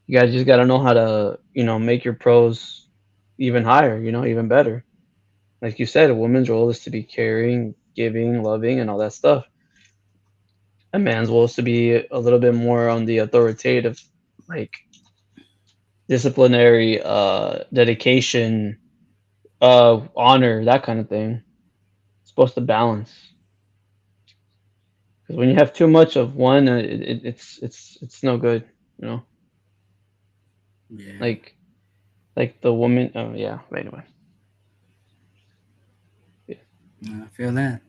you guys just gotta know how to, make your pros even higher, even better. Like you said, a woman's role is to be caring, giving, loving, and all that stuff. A man's role is to be a little bit more on the authoritative, like disciplinary, dedication, honor, that kind of thing. It's supposed to balance. Because when you have too much of one, it's no good, Yeah. Like the woman. Oh yeah. Anyway. Yeah. I feel that.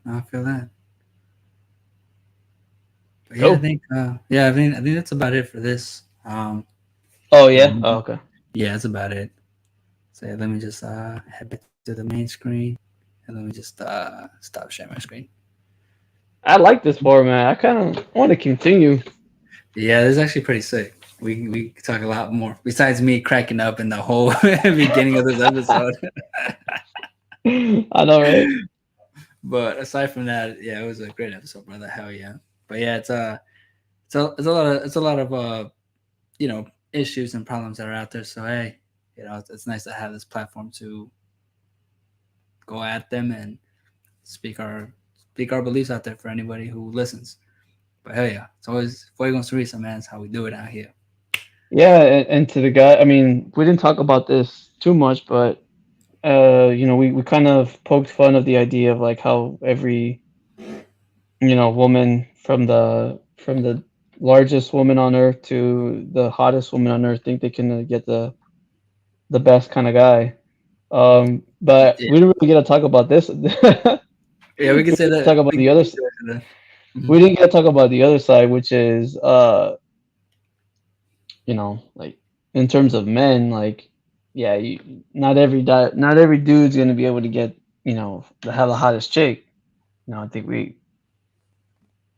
But yeah, Cool. I think that's about it for this. Oh yeah. Oh, okay. Yeah, that's about it. So yeah, let me just head back to the main screen, and let me just stop sharing my screen. I like this format. I kind of want to continue. Yeah, this is actually pretty sick. We could talk a lot more besides me cracking up in the whole beginning of this episode. I know, right? But aside from that, yeah, it was a great episode, brother. Hell yeah. But yeah, it's a lot of issues and problems that are out there. So hey, it's nice to have this platform to go at them and speak our beliefs out there for anybody who listens. But hell yeah, it's always Fuego and Sonrisa, man. It's how we do it out here. Yeah, and to the guy, I mean, we didn't talk about this too much, but we kind of poked fun of the idea of like how every woman from the largest woman on earth to the hottest woman on earth think they can get the best kind of guy. But we didn't really get to talk about this. Yeah, we can say that. Talk about the other side. We didn't get to talk about the other side, which is like in terms of men, like, yeah, not every dude's gonna be able to get to have the hottest chick. I think we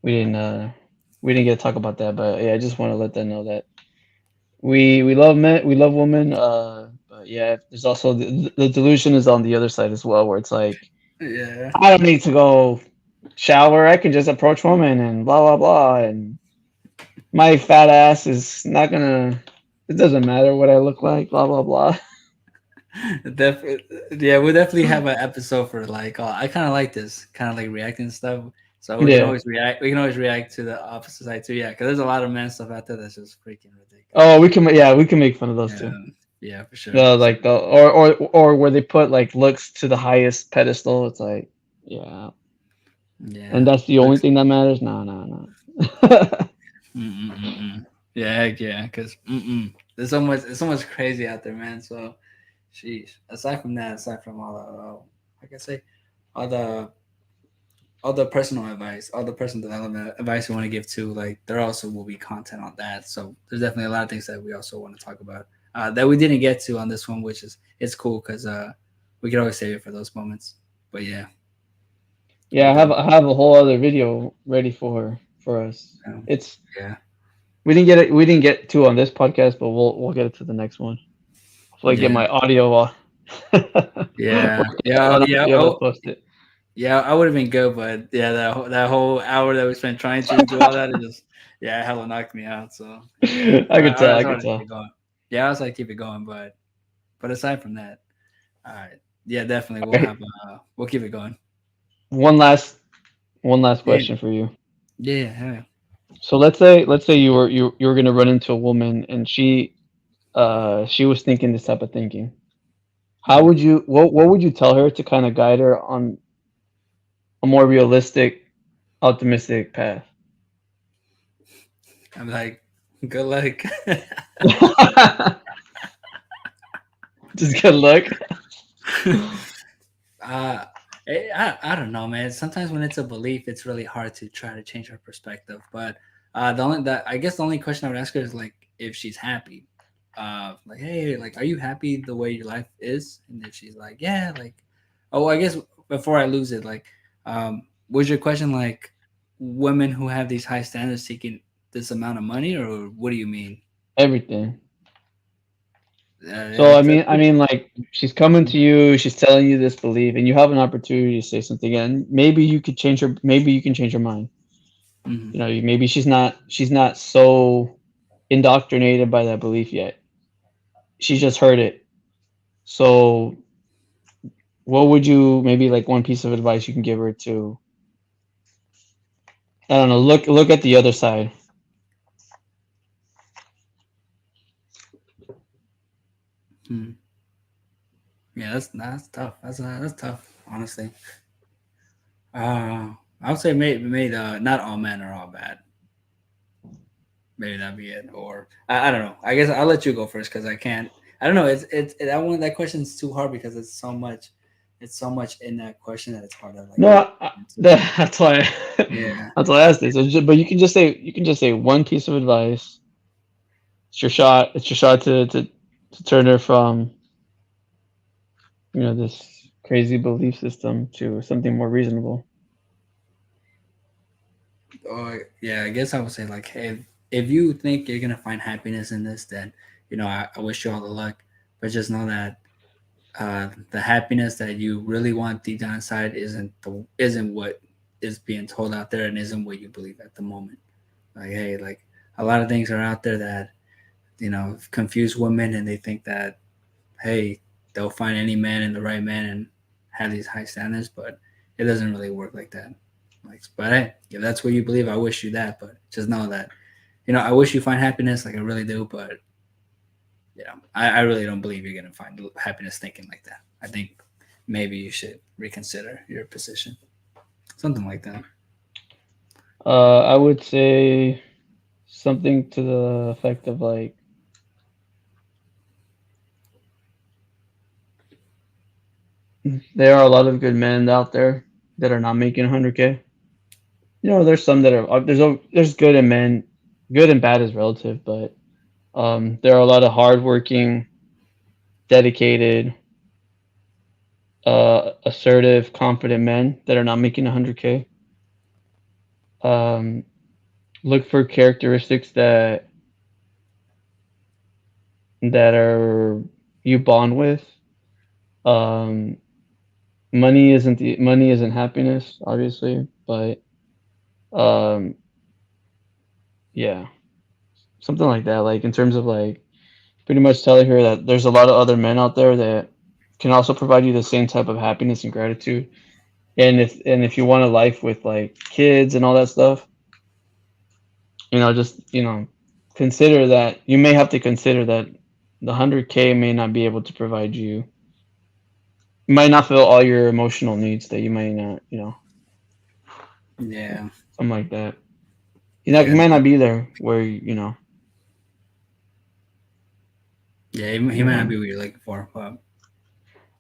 didn't get to talk about that, but yeah, I just want to let them know that we love men, we love women, but yeah, there's also the delusion is on the other side as well, where it's like, yeah, I don't need to go shower, I can just approach women and blah blah blah, and my fat ass is not gonna, it doesn't matter what I look like, blah blah blah. Yeah, we'll definitely have an episode for like, I kind of like this, kind of like reacting stuff. So we can always react. We can always react to the opposite side too. Yeah, because there's a lot of man stuff out there that's just freaking ridiculous. Oh, we can make fun of those too. Yeah, for sure. Like or where they put like looks to the highest pedestal. It's like, yeah. Yeah. And that's the only thing that matters? No. Yeah, because there's so much crazy out there, man. So, sheesh. Aside from that, aside from all the, like I say, all the personal advice, all the personal development advice we want to give to, like there also will be content on that. So there's definitely a lot of things that we also want to talk about that we didn't get to on this one, which is it's cool because we can always save it for those moments. But yeah. Yeah, I have a whole other video ready for us. It's we didn't get to on this podcast, but we'll get it to the next one. Hopefully get my audio on. Yeah. Post it. Yeah, I would have been good, but yeah, that whole hour that we spent trying to do all that, it just hella knocked me out. So I could tell. Keep it going. Yeah, I was like keep it going, but aside from that, all right, yeah, definitely we'll keep it going. One last question for you. Yeah. So let's say you were gonna run into a woman and she was thinking this type of thinking. How would you what would you tell her to kind of guide her on a more realistic, optimistic path? I'm like, good luck. Just good luck. I don't know, man. Sometimes when it's a belief, it's really hard to try to change her perspective. But the only question I would ask her is like if she's happy. Like, hey, like, are you happy the way your life is? And if she's like, yeah, like, oh, I guess before I lose it, like, was your question like women who have these high standards seeking this amount of money, or what do you mean? Everything. So I mean, like she's coming to you, she's telling you this belief, and you have an opportunity to say something, and maybe you could change her. Maybe you can change her mind. Mm-hmm. You know, maybe she's not so indoctrinated by that belief yet. She just heard it. So, what would you maybe like one piece of advice you can give her to? I don't know. Look at the other side. Yeah, that's tough. That's tough, honestly. I would say maybe not all men are all bad. Maybe that'd be it, or I don't know. I guess I'll let you go first because I can't. I don't know. It's that question is too hard because it's so much in that question that it's hard to like. No, that's why. Yeah, that's why I asked this. But you can just say one piece of advice. It's your shot. It's your shot to turn her from, this crazy belief system to something more reasonable. Yeah, I guess I would say like, hey, if you think you're gonna find happiness in this, then I wish you all the luck. But just know that the happiness that you really want deep down inside isn't what is being told out there and isn't what you believe at the moment. Like, hey, like a lot of things are out there that confuse women, and they think that, hey, they'll find any man and the right man and have these high standards, but it doesn't really work like that. Like, but hey, if that's what you believe, I wish you that. But just know that, I wish you find happiness, like I really do. But I really don't believe you're gonna find happiness thinking like that. I think maybe you should reconsider your position, something like that. I would say something to the effect of like, there are a lot of good men out there that are not making 100K. There's some that are there's good and men, good and bad is relative, but there are a lot of hardworking, dedicated, assertive, confident men that are not making 100K. Look for characteristics that are you bond with. Money isn't happiness, obviously, but yeah, something like that. Like in terms of like pretty much telling her that there's a lot of other men out there that can also provide you the same type of happiness and gratitude. And if you want a life with like kids and all that stuff, just consider that you may have to consider that the 100K may not be able to provide you. You might not fill all your emotional needs that you might not, Yeah. something like that. You might not be there where Yeah, he might not be what you're looking for, but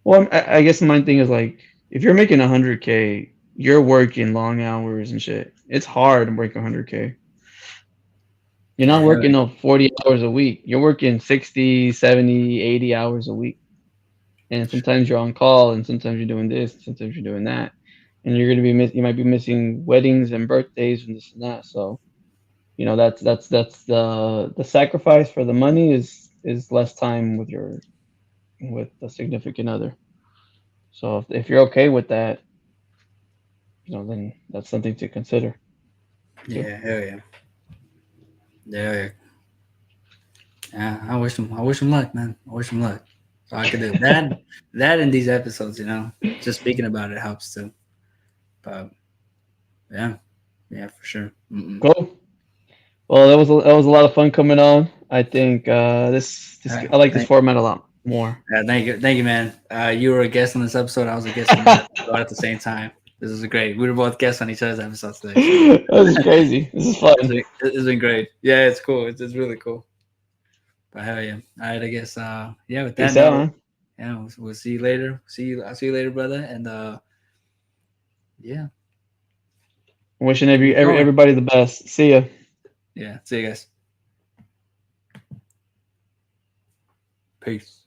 Well, I guess my thing is like, if you're making 100K, you're working long hours and shit. It's hard to work 100K. You're not yeah, working no 40 hours a week. You're working 60, 70, 80 hours a week. And sometimes you're on call, and sometimes you're doing this, sometimes you're doing that. And you're gonna be you might be missing weddings and birthdays and this and that. So, that's the sacrifice for the money is less time with the significant other. So if you're okay with that, then that's something to consider. yeah, hell yeah. Yeah. Yeah, I wish him luck, man. I wish him luck. So I could do that in these episodes, Just speaking about it helps too. But yeah, for sure. Cool. Well, that was a lot of fun coming on. I think this Right. I like this format a lot more. Yeah, thank you, man. You were a guest on this episode. I was a guest on this episode at the same time. This is great. We were both guests on each other's episodes today. This is crazy. This is fun. It's been great. Yeah, it's cool. It's really cool. But hell yeah! All right, I guess. With that Peace out, man. yeah, we'll see you later. I'll see you later, brother. And yeah. Wishing everybody the best. See ya. Yeah, see you guys. Peace.